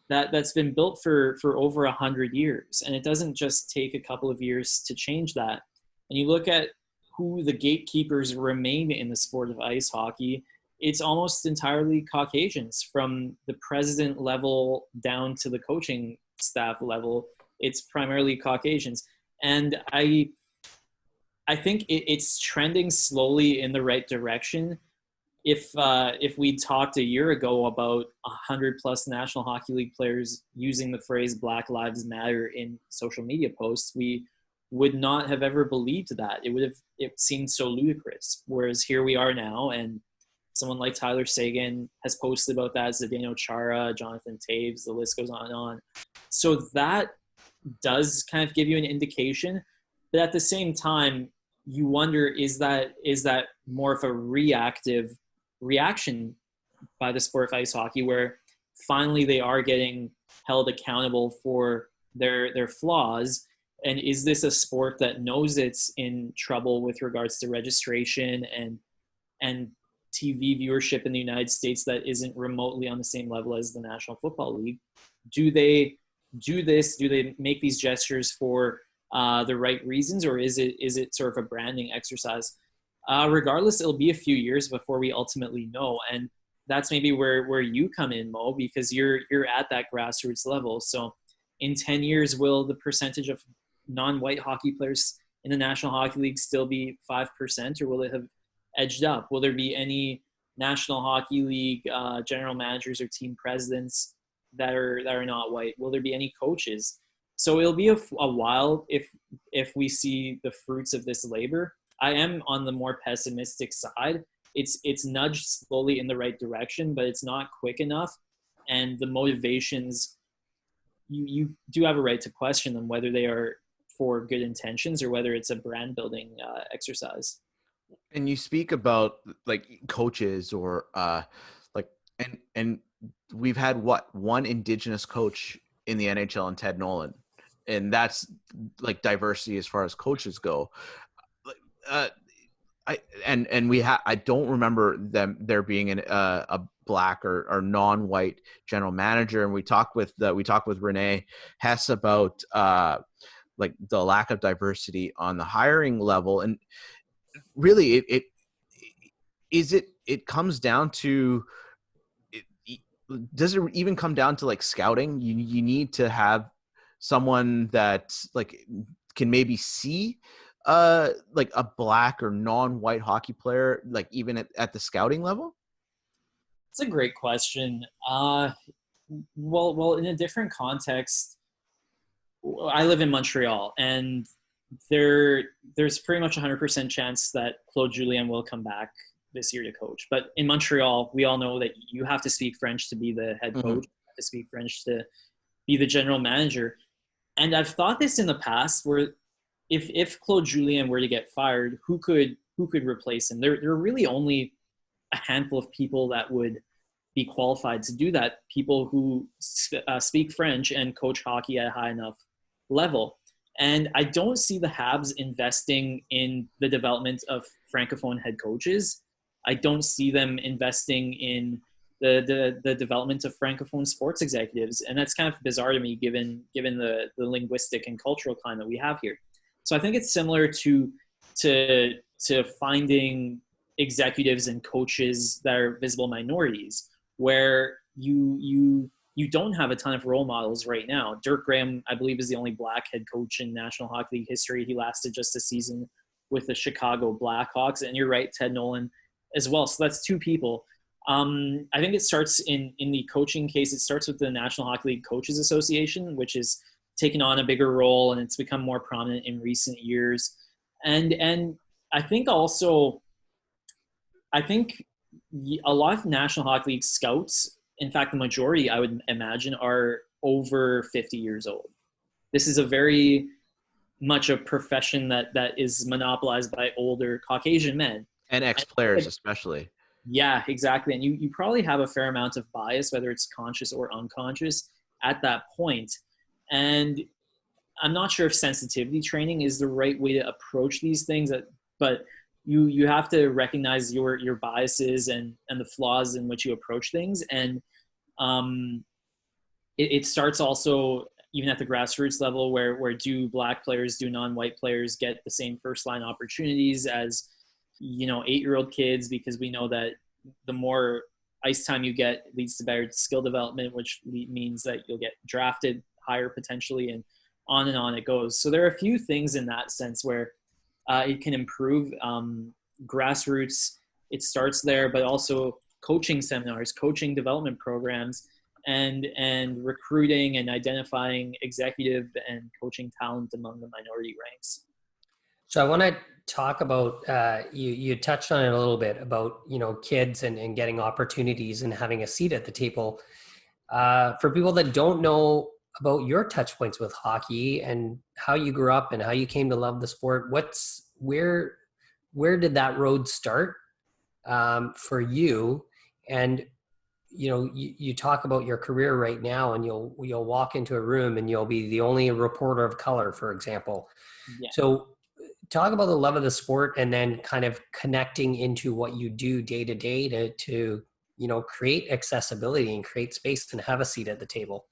that's been built for over 100 years. And it doesn't just take a couple of years to change that. And you look at who the gatekeepers remain in the sport of ice hockey, it's almost entirely Caucasians, from the president level down to the coaching staff level. It's primarily Caucasians. And I think it's trending slowly in the right direction. If we talked a year ago about 100+ National Hockey League players using the phrase Black Lives Matter in social media posts, we would not have ever believed that. It seemed so ludicrous. Whereas here we are now, and someone like Tyler Sagan has posted about that, Zdeno Chara, Jonathan Taves, the list goes on and on. So that does kind of give you an indication. But at the same time, you wonder, is that more of a reactive reaction by the sport of ice hockey, where finally they are getting held accountable for their flaws? And is this a sport that knows it's in trouble with regards to registration and TV viewership in the United States that isn't remotely on the same level as the National Football League? Do they do this? Do they make these gestures for the right reasons, or is it sort of a branding exercise? Regardless, it'll be a few years before we ultimately know, and that's maybe where you come in, Mo, because you're at that grassroots level. So, in 10 years, will the percentage of non-white hockey players in the National Hockey League still be 5%, or will it have edged up? Will there be any National Hockey League general managers or team presidents that are not white? Will there be any coaches? So it'll be a while if we see the fruits of this labor. I am on the more pessimistic side. It's nudged slowly in the right direction, but it's not quick enough. And the motivations, you do have a right to question them, whether they are for good intentions or whether it's a brand building exercise. And you speak about like coaches or and we've had one Indigenous coach in the NHL, and Ted Nolan, and that's like diversity as far as coaches go. I don't remember there being a black or non-white general manager, and we talked with Renee Hess about like the lack of diversity on the hiring level, and really it comes down to, does it even come down to like scouting? You need to have someone that like can maybe see like a black or non-white hockey player, like even at the scouting level? It's a great question. Well, in a different context, I live in Montreal, and there's pretty much 100% chance that Claude Julien will come back this year to coach. But in Montreal, we all know that you have to speak French to be the head coach, you have to speak French to be the general manager. And I've thought this in the past, where if Claude Julien were to get fired, who could replace him? There are really only a handful of people that would be qualified to do that. People who speak French and coach hockey at a high enough level. And I don't see the Habs investing in the development of Francophone head coaches. I don't see them investing in the development of Francophone sports executives. And that's kind of bizarre to me, given the linguistic and cultural climate we have here. So I think it's similar to finding executives and coaches that are visible minorities, where you don't have a ton of role models right now. Dirk Graham, I believe, is the only black head coach in National Hockey League history. He lasted just a season with the Chicago Blackhawks. And you're right, Ted Nolan as well. So that's two people. I think it starts in the coaching case. It starts with the National Hockey League Coaches Association, which is taken on a bigger role, and it's become more prominent in recent years. And I think also, I think a lot of National Hockey League scouts, in fact, the majority, I would imagine, are over 50 years old. This is a very much a profession that is monopolized by older Caucasian men. And ex-players especially. Yeah, exactly. And you probably have a fair amount of bias, whether it's conscious or unconscious, at that point. And I'm not sure if sensitivity training is the right way to approach these things, but you have to recognize your biases and the flaws in which you approach things. And it starts also even at the grassroots level, where do black players, do non-white players get the same first line opportunities as 8-year-old kids, because we know that the more ice time you get leads to better skill development, which means that you'll get drafted higher potentially, and on it goes. So there are a few things in that sense where it can improve. Grassroots, it starts there, but also coaching seminars, coaching development programs, and recruiting and identifying executive and coaching talent among the minority ranks. So I want to talk about, you touched on it a little bit about, kids and getting opportunities and having a seat at the table. For people that don't know about your touch points with hockey and how you grew up and how you came to love the sport, where did that road start for you? And you talk about your career right now, and you'll walk into a room and you'll be the only reporter of color, for example. Yeah. So talk about the love of the sport, and then kind of connecting into what you do day to day to create accessibility and create space and have a seat at the table.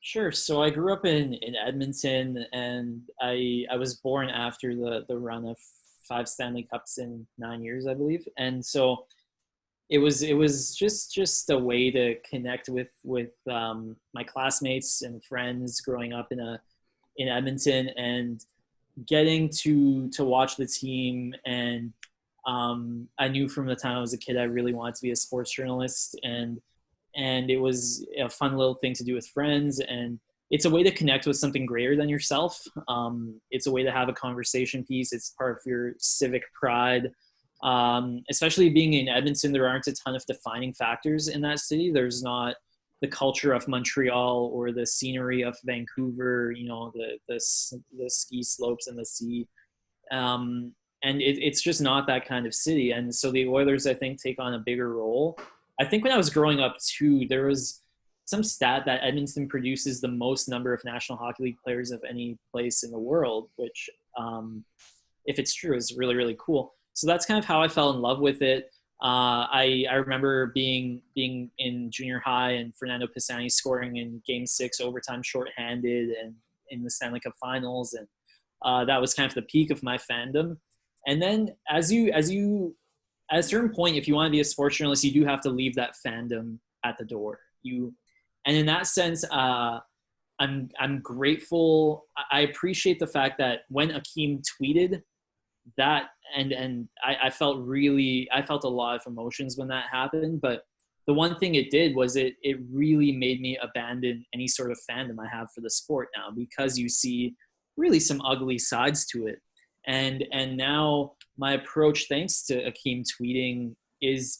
Sure. So I grew up in Edmonton, and I was born after the run of 5 Stanley Cups in 9 years, I believe. And so it was just a way to connect with my classmates and friends growing up in Edmonton, and getting to watch the team. And I knew from the time I was a kid I really wanted to be a sports journalist, and it was a fun little thing to do with friends. And it's a way to connect with something greater than yourself. It's a way to have a conversation piece. It's part of your civic pride. Especially being in Edmonton, there aren't a ton of defining factors in that city. There's not the culture of Montreal or the scenery of Vancouver, the ski slopes and the sea. And it's just not that kind of city. And so the Oilers, I think, take on a bigger role. I think when I was growing up too, there was some stat that Edmonton produces the most number of National Hockey League players of any place in the world, which if it's true, is really, really cool. So that's kind of how I fell in love with it. I remember being in junior high and Fernando Pisani scoring in Game 6 overtime shorthanded and in the Stanley Cup Finals, and that was kind of the peak of my fandom. And then at a certain point, if you want to be a sports journalist, you do have to leave that fandom at the door. And in that sense, I'm grateful. I appreciate the fact that when Akeem tweeted that, and I felt a lot of emotions when that happened. But the one thing it did was it really made me abandon any sort of fandom I have for the sport now, because you see really some ugly sides to it. And now my approach, thanks to Akeem tweeting, is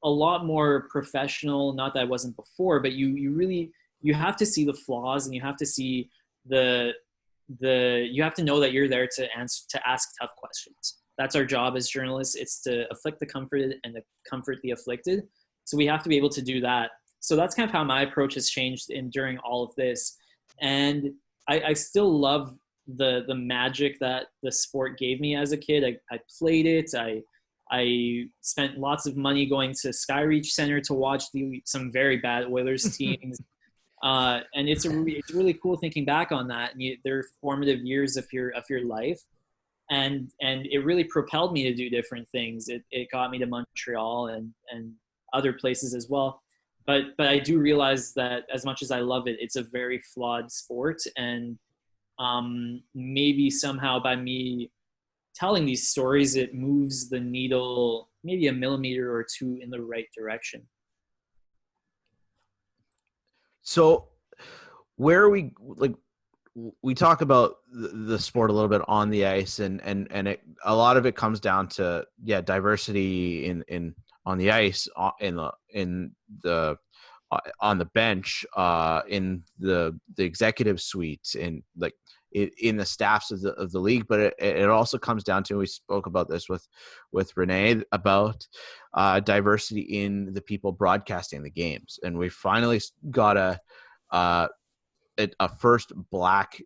a lot more professional. Not that I wasn't before, but you have to see the flaws, and you have to see you have to know that you're there to ask tough questions. That's our job as journalists. It's to afflict the comforted and to comfort the afflicted. So we have to be able to do that. So that's kind of how my approach has changed during all of this. And I still love the magic that the sport gave me as a kid. I played it. I spent lots of money going to Skyreach Center to watch some very bad Oilers teams. And it's really cool thinking back on that. And they're formative years of your life, and it really propelled me to do different things. It got me to Montreal and other places as well. But I do realize that as much as I love it, it's a very flawed sport, and maybe somehow by me telling these stories, it moves the needle maybe a millimeter or two in the right direction. So where are we, like, we talk about the sport a little bit on the ice, and a lot of it comes down to diversity in on the ice, in the on the bench, in the executive suites, in like in the staffs of the league. But it also comes down to, we spoke about this with Renee about diversity in the people broadcasting the games, and we finally got a first Black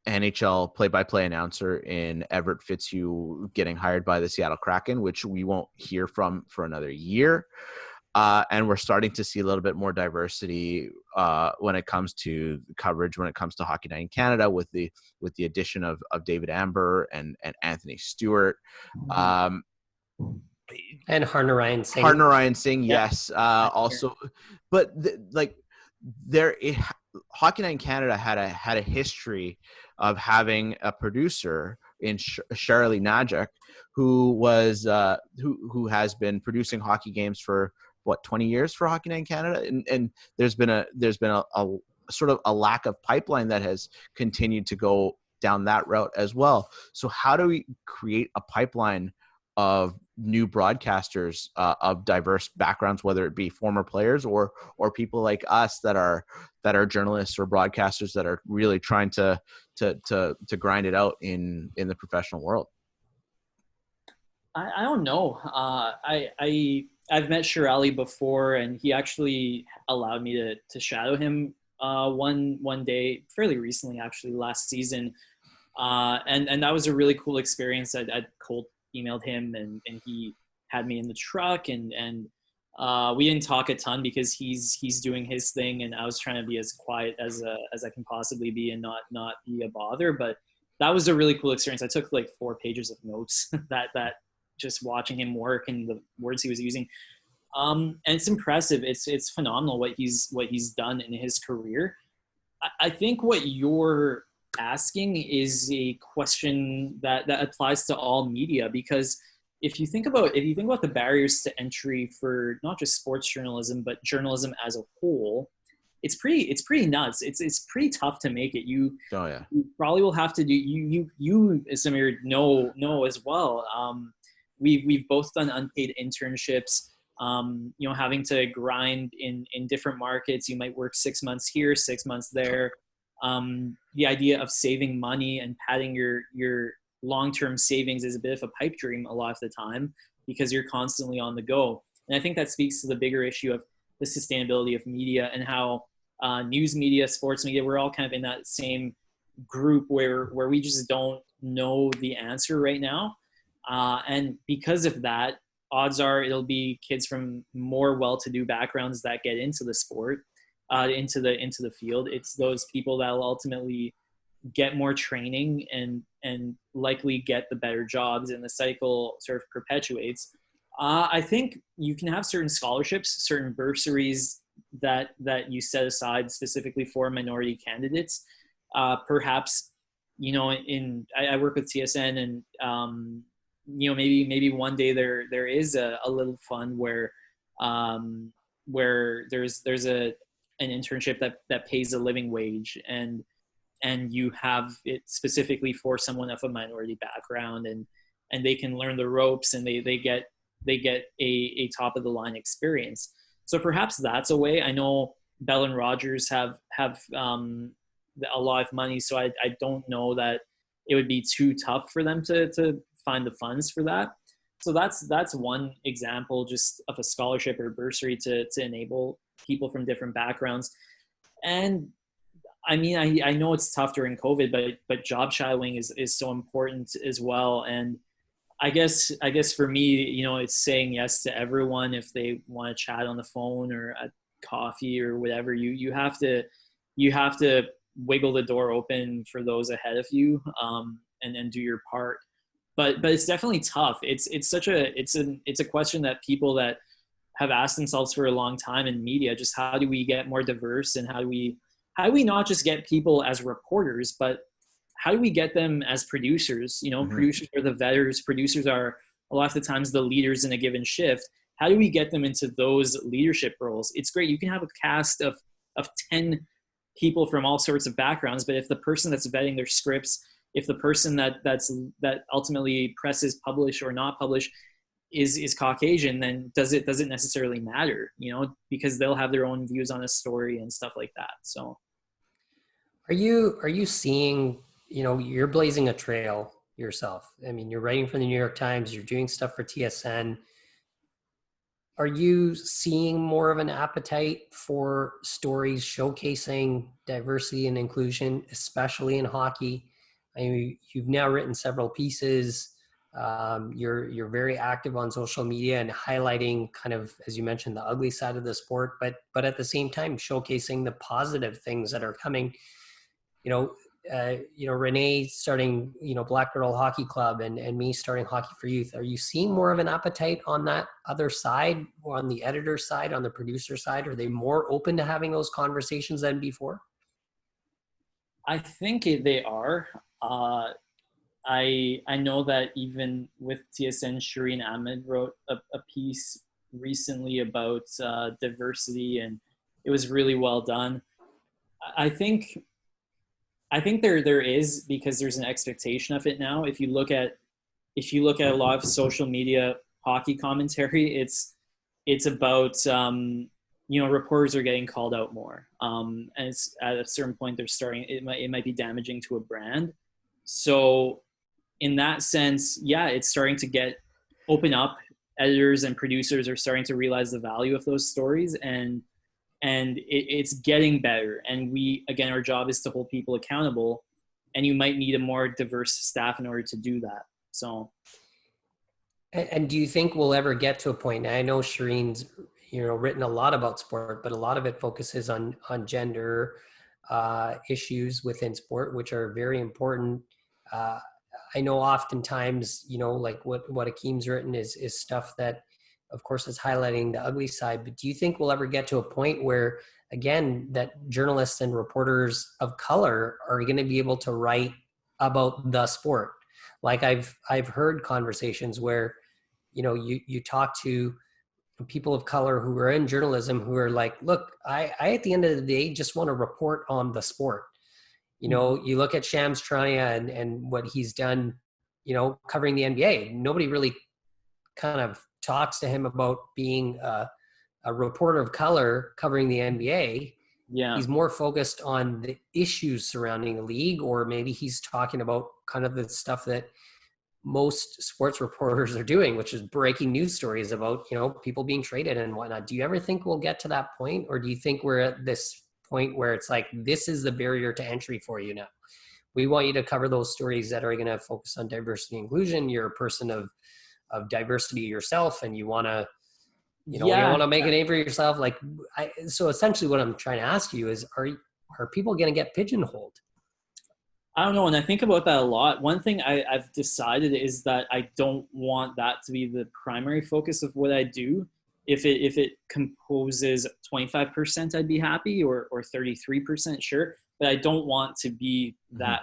NHL play-by-play announcer in Everett Fitzhugh getting hired by the Seattle Kraken, which we won't hear from for another year. And we're starting to see a little bit more diversity when it comes to coverage, when it comes to Hockey Night in Canada, with the addition of David Amber and Anthony Stewart. And Harner Ryan Singh, yes. Also, but Hockey Night in Canada had a history of having a producer in Shirley Najak, who was who has been producing hockey games for 20 years for Hockey Night in Canada, and there's been a sort of a lack of pipeline that has continued to go down that route as well. So how do we create a pipeline of new broadcasters of diverse backgrounds, whether it be former players or people like us that are journalists or broadcasters that are really trying to grind it out in the professional world? I don't know. I've met Shirali before, and he actually allowed me to shadow him one day fairly recently, actually last season, and that was a really cool experience. I cold emailed him, and he had me in the truck, and we didn't talk a ton because he's doing his thing, and I was trying to be as quiet as I can possibly be and not be a bother. But that was a really cool experience. I took like 4 pages of notes that just watching him work and the words he was using. And it's impressive. It's phenomenal what he's done in his career. I think what you're asking is a question that applies to all media, because if you think about the barriers to entry for not just sports journalism but journalism as a whole, it's pretty nuts. It's pretty tough to make it. You probably will have to do you Samir know as well. We've both done unpaid internships. Having to grind in different markets. You might work 6 months here, 6 months there. The idea of saving money and padding your long-term savings is a bit of a pipe dream a lot of the time, because you're constantly on the go. And I think that speaks to the bigger issue of the sustainability of media, and how news media, sports media, we're all kind of in that same group where we just don't know the answer right now. And because of that, odds are it'll be kids from more well-to-do backgrounds that get into the sport, into the field. It's those people that will ultimately get more training and likely get the better jobs, and the cycle sort of perpetuates. I think you can have certain scholarships, certain bursaries that you set aside specifically for minority candidates. Perhaps, I work with TSN, and maybe one day there is a little fund where there's an internship that pays a living wage, and you have it specifically for someone of a minority background, and they can learn the ropes, and they get a top of the line experience. So perhaps that's a way. I know Bell and Rogers have a lot of money, so I don't know that it would be too tough for them to find the funds for that. So that's one example just of a scholarship or bursary to enable people from different backgrounds. And I mean, I know it's tough during COVID, but job shadowing is so important as well. And I guess for me, it's saying yes to everyone if they want to chat on the phone or at coffee or whatever. You have to wiggle the door open for those ahead of you, and do your part. But it's definitely tough. It's a question that people that have asked themselves for a long time in media, just how do we get more diverse, and how do we not just get people as reporters, but how do we get them as producers? Mm-hmm. Producers are the vetters. Producers are a lot of the times the leaders in a given shift. How do we get them into those leadership roles? It's great. You can have a cast of 10 people from all sorts of backgrounds, but if the person that's vetting their scripts, if the person that ultimately presses publish or not publish is Caucasian, then does it necessarily matter, because they'll have their own views on a story and stuff like that. So are you seeing, you're blazing a trail yourself. I mean, you're writing for the New York Times, you're doing stuff for TSN. Are you seeing more of an appetite for stories showcasing diversity and inclusion, especially in hockey? I mean, you've now written several pieces. You're very active on social media and highlighting kind of, as you mentioned, the ugly side of the sport, but at the same time showcasing the positive things that are coming. Renee starting, Black Girl Hockey Club and me starting Hockey for Youth. Are you seeing more of an appetite on that other side, or on the editor side, on the producer side? Are they more open to having those conversations than before? I think they are. I know that even with TSN, Shireen Ahmed wrote a piece recently about diversity, and it was really well done. I think there is, because there's an expectation of it now. If you look at a lot of social media hockey commentary, it's about reporters are getting called out more, and it's at a certain point they're starting. It might be damaging to a brand. So in that sense, yeah, it's starting to open up. Editors and producers are starting to realize the value of those stories, and it's getting better. And our job is to hold people accountable, and you might need a more diverse staff in order to do that. So, and do you think we'll ever get to a point? Now, I know Shireen's written a lot about sport, but a lot of it focuses on gender issues within sport, which are very important. I know oftentimes, like what Akeem's written is stuff that, of course, is highlighting the ugly side. But do you think we'll ever get to a point where, again, that journalists and reporters of color are going to be able to write about the sport? Like I've heard conversations where, you talk to people of color who are in journalism who are like, look, I at the end of the day just want to report on the sport. You look at Shams Charania and what he's done, covering the NBA. Nobody really kind of talks to him about being a reporter of color covering the NBA. Yeah. He's more focused on the issues surrounding the league, or maybe he's talking about kind of the stuff that most sports reporters are doing, which is breaking news stories about, people being traded and whatnot. Do you ever think we'll get to that point? Or do you think we're at this point where it's like, this is the barrier to entry for you now? We want you to cover those stories that are going to focus on diversity and inclusion. You're a person of diversity yourself, and you want to, you want to make a name for yourself. So essentially what I'm trying to ask you is, are people going to get pigeonholed? I don't know. And I think about that a lot. One thing I've decided is that I don't want that to be the primary focus of what I do. If it composes 25%, I'd be happy, or 33%, sure. But I don't want to be that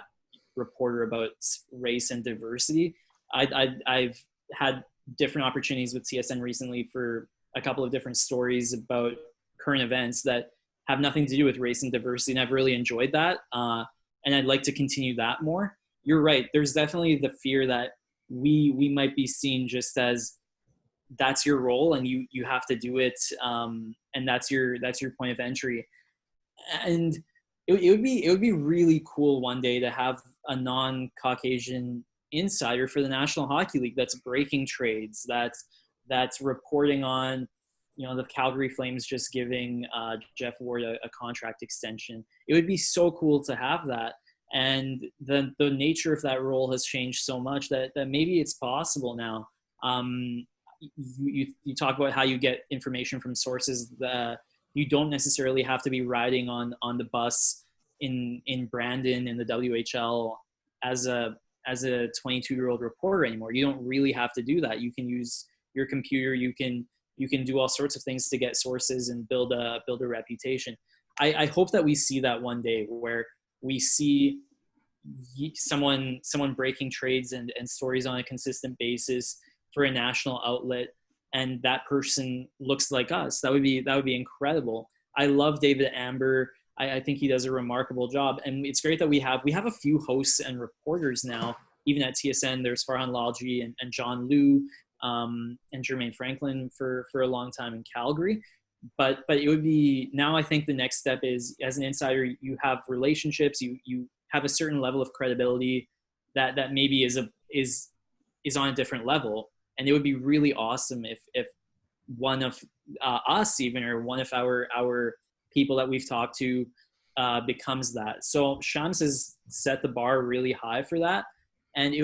reporter about race and diversity. I've had different opportunities with TSN recently for a couple of different stories about current events that have nothing to do with race and diversity, and I've really enjoyed that. And I'd like to continue that more. You're right. There's definitely the fear that we might be seen just as that's your role and you have to do it, and that's your point of entry. And it would be really cool one day to have a non-Caucasian insider for the National Hockey League that's breaking trades, that's reporting on, the Calgary Flames just giving Jeff Ward a contract extension. It would be so cool to have that. And the nature of that role has changed so much that maybe it's possible now. You talk about how you get information from sources that you don't necessarily have to be riding on the bus in Brandon in the WHL as a 22-year-old reporter anymore. You don't really have to do that. You can use your computer. You can do all sorts of things to get sources and build a reputation. I hope that we see that one day, where we see someone breaking trades and stories on a consistent basis for a national outlet, and that person looks like us. That would be incredible. I love David Amber. I think he does a remarkable job. And it's great that we have a few hosts and reporters now, even at TSN. There's Farhan Lalji and John Liu, and Jermaine Franklin for a long time in Calgary. But it would be, now I think the next step is, as an insider, you have relationships, you have a certain level of credibility that maybe is on a different level. And it would be really awesome if one of us even, or one of our people that we've talked to becomes that. So Shams has set the bar really high for that. And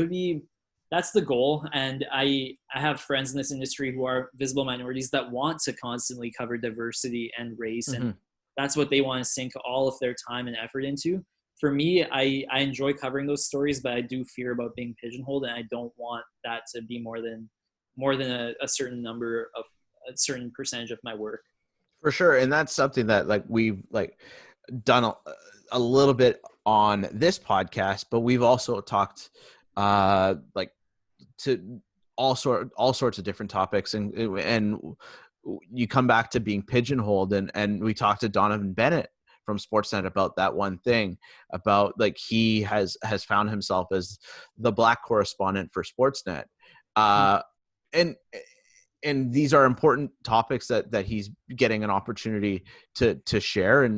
that's the goal. And I have friends in this industry who are visible minorities that want to constantly cover diversity and race. Mm-hmm. And that's what they want to sink all of their time and effort into. For me, I enjoy covering those stories, but I do fear about being pigeonholed, and I don't want that to be more than a certain number of a certain percentage of my work. For sure. And that's something that like we've like done a little bit on this podcast, but we've also talked like to all sorts of different topics, and you come back to being pigeonholed, and we talked to Donovan Bennett from Sportsnet about that one thing, about like he has found himself as the Black correspondent for Sportsnet, and these are important topics that he's getting an opportunity to share.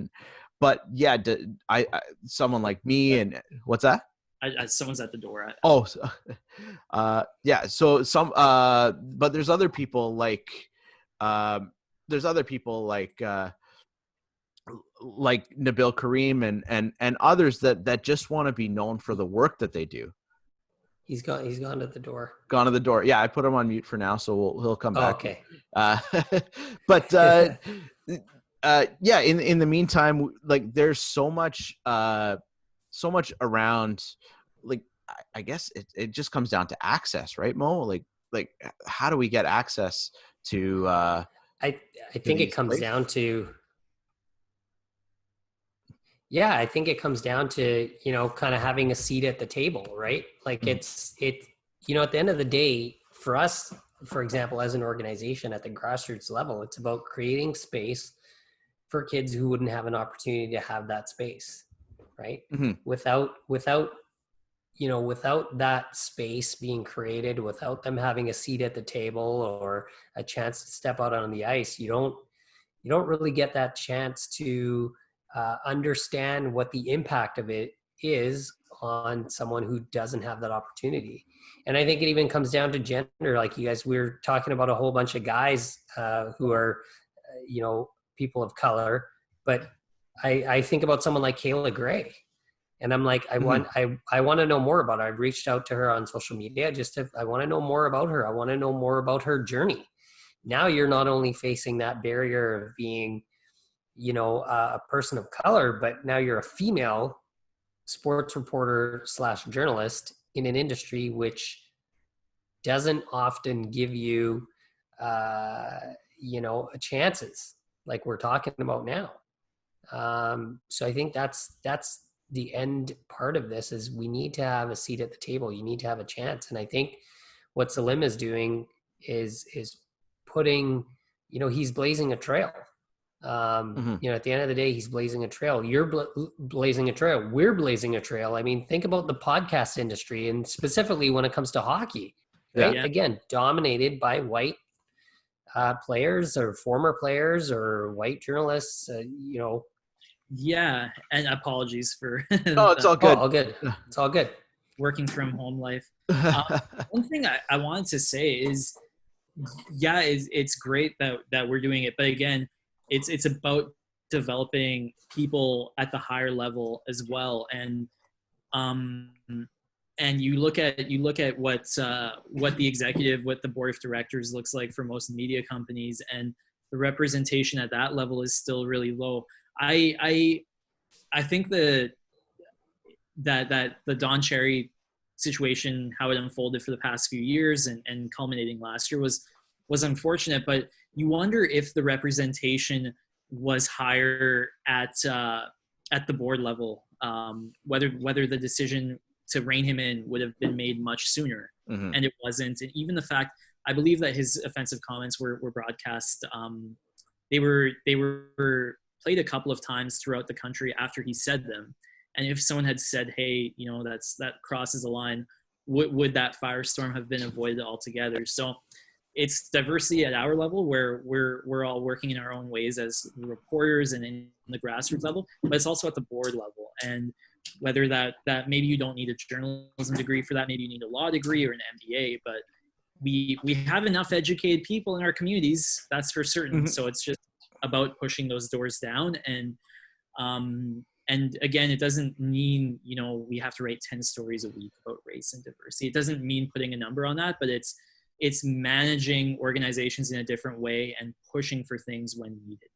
But yeah, I someone like me, and what's that? Someone's at the door. Yeah. So but there's other people like Nabil Kareem and others that just want to be known for the work that they do. He's gone to the door. Gone to the door. Yeah, I put him on mute for now, so he'll come back. Okay. But yeah. In the meantime, like there's so much around. Like I guess it just comes down to access, right, Mo? Like how do we get access to? I think it comes down to. Yeah, I think it comes down to, kind of having a seat at the table, right? Like at the end of the day, for us, for example, as an organization at the grassroots level, it's about creating space for kids who wouldn't have an opportunity to have that space, right? Mm-hmm. Without that space being created, without them having a seat at the table or a chance to step out on the ice, you don't really get that chance to understand what the impact of it is on someone who doesn't have that opportunity. And I think it even comes down to gender. Like you guys, we're talking about a whole bunch of guys who are, people of color, but I think about someone like Kayla Gray, and I'm like, I want to know more about her. I've reached out to her on social media. I want to know more about her. I want to know more about her journey. Now you're not only facing that barrier of being, a person of color, but now you're a female sports reporter / journalist in an industry which doesn't often give you, chances like we're talking about now. So I think that's the end part of this is we need to have a seat at the table. You need to have a chance. And I think what Salim is doing is putting, he's blazing a trail. At the end of the day, he's blazing a trail. You're blazing a trail. We're blazing a trail. I mean, think about the podcast industry, and specifically when it comes to hockey, right? Yeah. Again, dominated by white players or former players or white journalists, Yeah, and apologies for Oh, it's all good. all good. It's all good. Working from home life. One thing I wanted to say is, yeah, it's great that we're doing it, but again, it's about developing people at the higher level as well. And you look at what the board of directors looks like for most media companies, and the representation at that level is still really low. I think that the Don Cherry situation, how it unfolded for the past few years and culminating last year was unfortunate, but you wonder if the representation was higher at the board level, whether the decision to rein him in would have been made much sooner. Mm-hmm. And it wasn't. And even the fact, I believe that his offensive comments were broadcast. They were played a couple of times throughout the country after he said them. And if someone had said, hey, that crosses the line, would that firestorm have been avoided altogether? So it's diversity at our level where we're all working in our own ways as reporters and in the grassroots level, but it's also at the board level. And whether that maybe you don't need a journalism degree for that, maybe you need a law degree or an MBA, but we have enough educated people in our communities, that's for certain. Mm-hmm. So it's just about pushing those doors down. And again, it doesn't mean, we have to write 10 stories a week about race and diversity. It doesn't mean putting a number on that, but it's managing organizations in a different way and pushing for things when needed.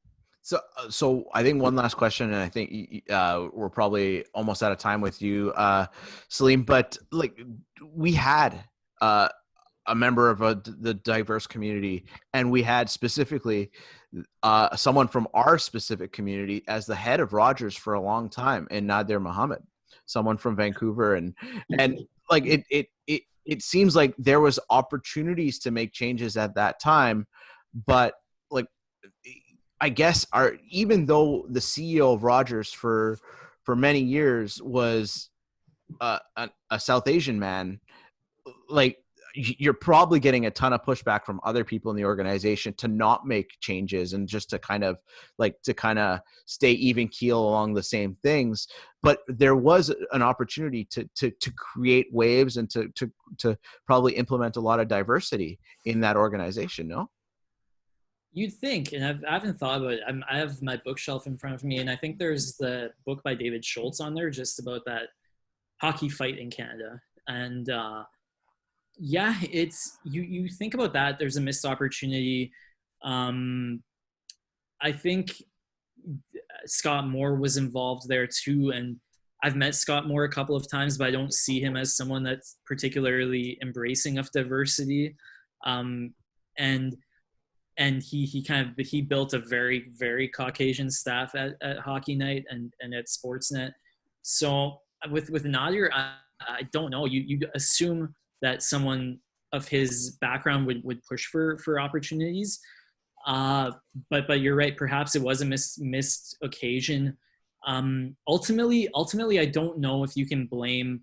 So I think one last question, and I think we're probably almost out of time with you, Salim, but like we had a member of the diverse community, and we had specifically someone from our specific community as the head of Rogers for a long time, and Nadir Mohammed, someone from Vancouver, and like it seems like there was opportunities to make changes at that time, but like I guess even though the CEO of Rogers for many years was a South Asian man, like you're probably getting a ton of pushback from other people in the organization to not make changes and just to kind of stay even keel along the same things. But there was an opportunity to create waves and to probably implement a lot of diversity in that organization. No? You'd think, and I haven't thought about it. I have my bookshelf in front of me, and I think there's the book by David Schultz on there just about that hockey fight in Canada. And yeah, it's you think about that. There's a missed opportunity. I think Scott Moore was involved there too, and I've met Scott Moore a couple of times, but I don't see him as someone that's particularly embracing of diversity. And he built a very, very Caucasian staff at Hockey Night and at Sportsnet. So with Nadir, I don't know. You assume that someone of his background would push for opportunities. But you're right. Perhaps it was a missed occasion. Ultimately, I don't know if you can blame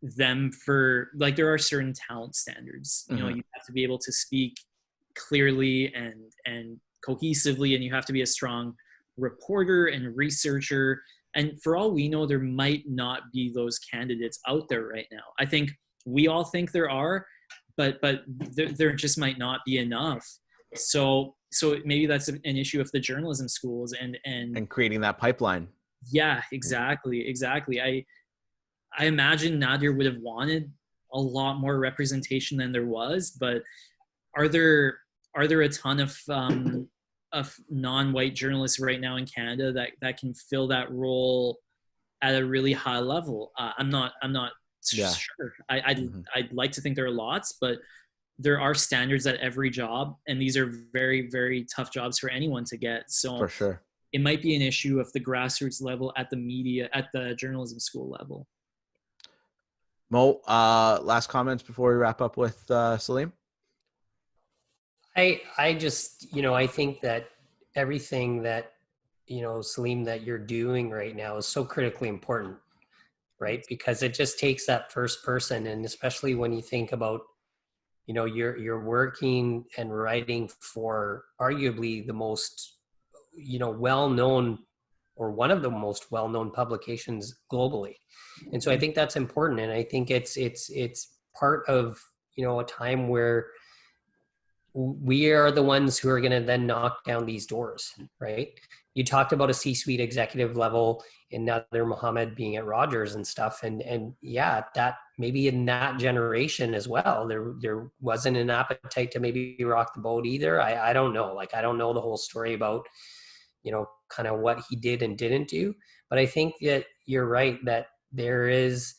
them for, like, there are certain talent standards. You know, you have to be able to speak clearly and cohesively, and you have to be a strong reporter and researcher. And for all we know, there might not be those candidates out there right now. I think we all think there are, but there just might not be enough. So maybe that's an issue of the journalism schools and creating that pipeline. Yeah, exactly. I imagine Nadir would have wanted a lot more representation than there was, but are there a ton of non-white journalists right now in Canada that can fill that role at a really high level? I'm not sure. I'd like to think there are lots, but there are standards at every job, and these are very, very tough jobs for anyone to get. So for sure, it might be an issue of the grassroots level, at the media, at the journalism school level. Mo, last comments before we wrap up with Salim? I just, I think that everything that, Salim, that you're doing right now is so critically important, right? Because it just takes that first person. And especially when you think about, you're working and writing for arguably the most, well-known, or one of the most well-known publications globally. And so I think that's important. And I think it's part of, a time where we are the ones who are going to then knock down these doors, right? You talked about a C-suite executive level in Nadir Mohammed being at Rogers and stuff. And yeah, that maybe in that generation as well, there wasn't an appetite to maybe rock the boat either. I don't know. Like, I don't know the whole story about, kind of what he did and didn't do. But I think that you're right, that there's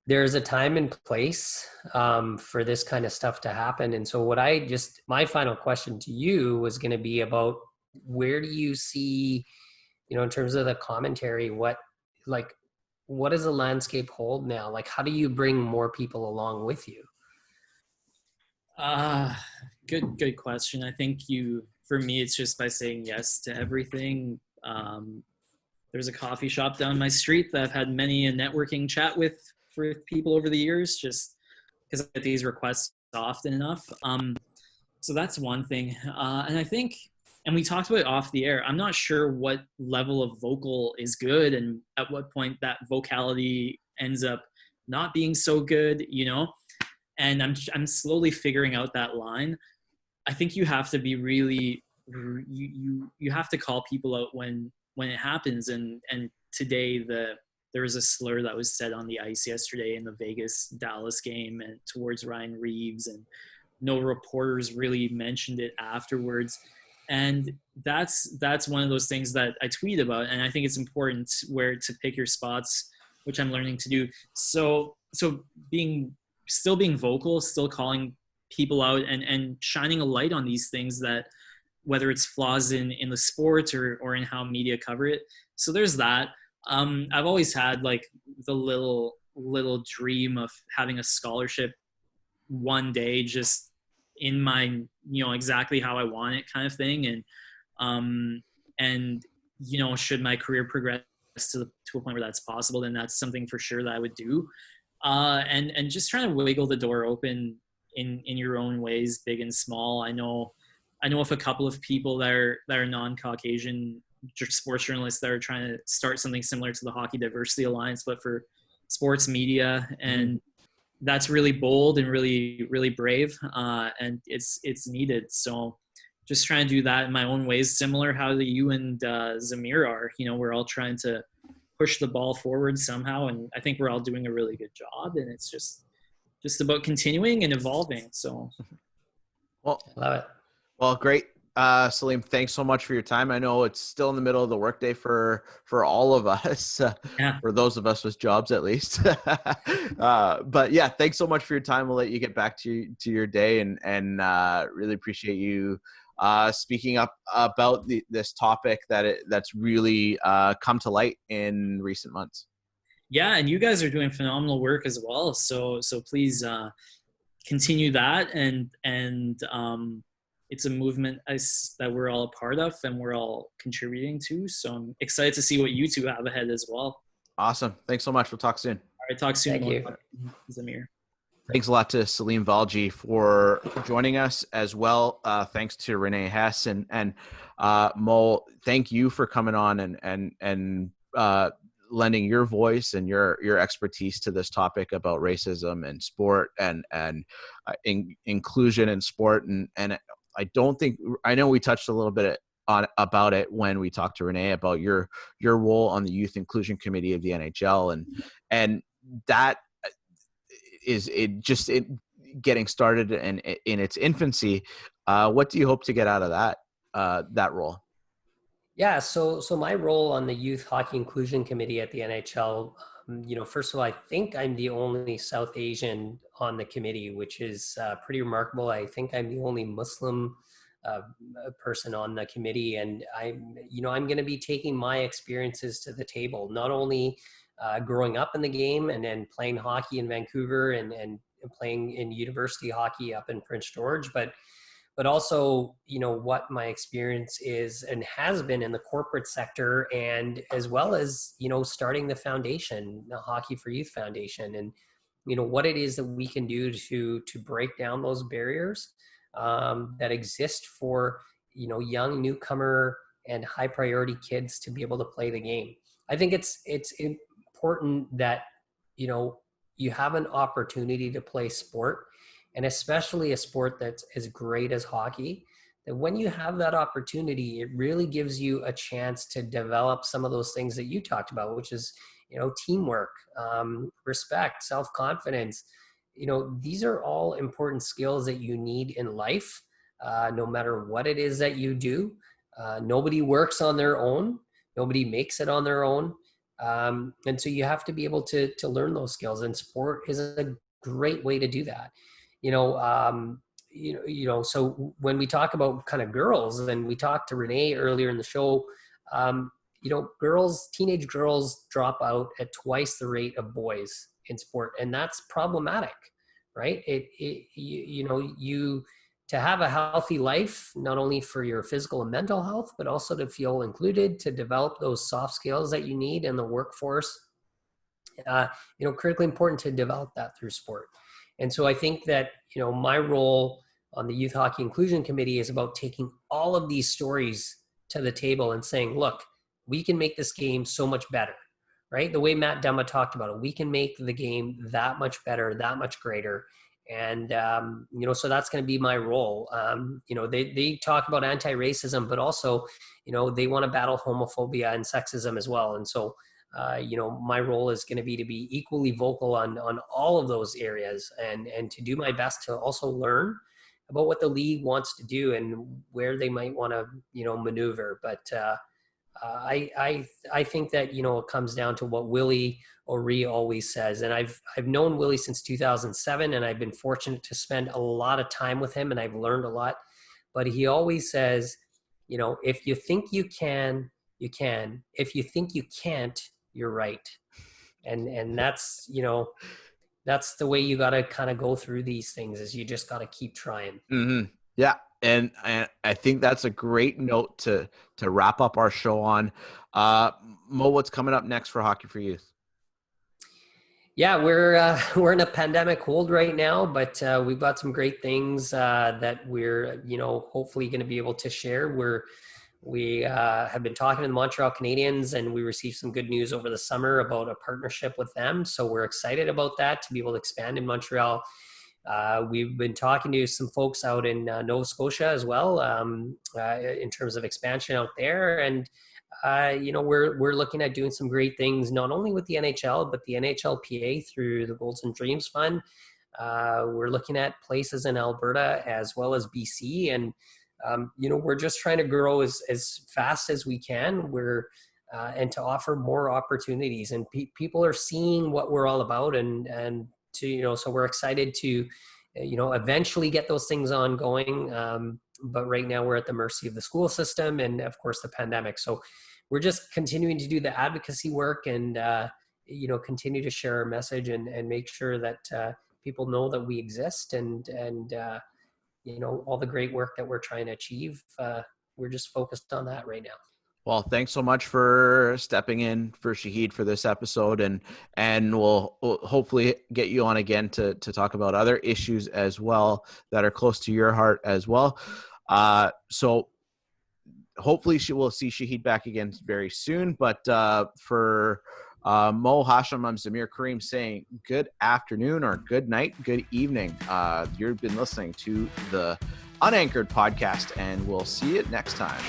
a time and place for this kind of stuff to happen. And so my final question to you was going to be about, where do you see, in terms of the commentary, what does the landscape hold now? Like, how do you bring more people along with you? Good question. I think for me, it's just by saying yes to everything. There's a coffee shop down my street that I've had many a networking chat with for people over the years, just because I get these requests often enough. So that's one thing. And I think, and we talked about it off the air, I'm not sure what level of vocal is good and at what point that vocality ends up not being so good, you know? And I'm slowly figuring out that line. I think you have to be really, you have to call people out when it happens. And today there was a slur that was said on the ice yesterday in the Vegas Dallas game and towards Ryan Reeves, and no reporters really mentioned it afterwards. And that's one of those things that I tweet about. And I think it's important where to pick your spots, which I'm learning to do. So still being vocal, still calling people out and shining a light on these things, that whether it's flaws in the sport or in how media cover it. So there's that. I've always had like the little dream of having a scholarship one day, just in my, exactly how I want it kind of thing. And should my career progress to a point where that's possible, then that's something for sure that I would do. And just trying to wiggle the door open in your own ways, big and small. I know of a couple of people that are non-Caucasian sports journalists that are trying to start something similar to the Hockey Diversity Alliance, but for sports media. And that's really bold and really, really brave. And it's needed. So just trying to do that in my own ways, similar how you and Zamir are. We're all trying to push the ball forward somehow. And I think we're all doing a really good job. And it's just about continuing and evolving. So. Well, Love it. Well, great. Salim, thanks so much for your time. I know it's still in the middle of the workday for all of us, for those of us with jobs at least. But yeah, thanks so much for your time. We'll let you get back to your day, and really appreciate you speaking up about this topic that's really come to light in recent months. Yeah, and you guys are doing phenomenal work as well. So please continue that, and it's a movement that we're all a part of and we're all contributing to. So I'm excited to see what you two have ahead as well. Awesome. Thanks so much. We'll talk soon. All right. Talk soon. Thank you. Zamir. Thanks a lot to Salim Valji for joining us as well. Thanks to Renee Hess and Mo. Thank you for coming on and lending your voice and your expertise to this topic about racism and sport and inclusion in sport. And I know we touched a little bit about it when we talked to Renee about your role on the Youth Inclusion Committee of the NHL, and that is it getting started and in its infancy. What do you hope to get out of that role? Yeah, so my role on the Youth Hockey Inclusion Committee at the NHL, first of all, I think I'm the only South Asian on the committee, which is pretty remarkable. I think I'm the only Muslim person on the committee, and I'm going to be taking my experiences to the table, not only growing up in the game and then playing hockey in Vancouver and playing in university hockey up in Prince George, but also, what my experience is and has been in the corporate sector, and as well as, starting the foundation, the Hockey for Youth Foundation, and, what it is that we can do to break down those barriers that exist for, young newcomer and high priority kids to be able to play the game. I think it's important that, you have an opportunity to play sport, and especially a sport that's as great as hockey, that when you have that opportunity, it really gives you a chance to develop some of those things that you talked about, which is, teamwork, respect, self-confidence. These are all important skills that you need in life, no matter what it is that you do. Nobody works on their own. Nobody makes it on their own. And so you have to be able to learn those skills, and sport is a great way to do that. So when we talk about kind of girls, and we talked to Renee earlier in the show, teenage girls drop out at twice the rate of boys in sport, and that's problematic, right? to have a healthy life, not only for your physical and mental health, but also to feel included, to develop those soft skills that you need in the workforce. Critically important to develop that through sport. And so I think that, my role on the Youth Hockey Inclusion Committee is about taking all of these stories to the table and saying, look, we can make this game so much better, right? The way Matt Dumba talked about it, we can make the game that much better, that much greater. And, so that's going to be my role. They talk about anti-racism, but also, they want to battle homophobia and sexism as well. And so, my role is going to be equally vocal on all of those areas and to do my best to also learn about what the league wants to do and where they might want to, maneuver. But I think that, it comes down to what Willie O'Ree always says. And I've known Willie since 2007, and I've been fortunate to spend a lot of time with him, and I've learned a lot. But he always says, if you think you can, you can. If you think you can't, you're right. And that's, that's the way you got to kind of go through these things, is you just got to keep trying. Mm-hmm. Yeah. And I think that's a great note to wrap up our show on. Mo, what's coming up next for Hockey for Youth? Yeah, we're in a pandemic hold right now, but we've got some great things that we're, hopefully going to be able to share. We have been talking to the Montreal Canadiens, and we received some good news over the summer about a partnership with them. So we're excited about that, to be able to expand in Montreal. We've been talking to some folks out in Nova Scotia as well, in terms of expansion out there. And, we're looking at doing some great things, not only with the NHL, but the NHLPA through the Goals and Dreams Fund. We're looking at places in Alberta as well as BC. And, we're just trying to grow as fast as we can. And to offer more opportunities, and people are seeing what we're all about, and to, so we're excited to, eventually get those things ongoing. But right now we're at the mercy of the school system and, of course, the pandemic. So we're just continuing to do the advocacy work and, continue to share our message and make sure that people know that we exist and all the great work that we're trying to achieve. We're just focused on that right now. Well, thanks so much for stepping in for Shahid for this episode, and we'll hopefully get you on again to talk about other issues as well that are close to your heart as well. So hopefully we'll see Shahid back again very soon. But for Mo Hashim, I'm Zamir Kareem saying good afternoon or good night, good evening. You've been listening to the Unanchored podcast, and we'll see you next time.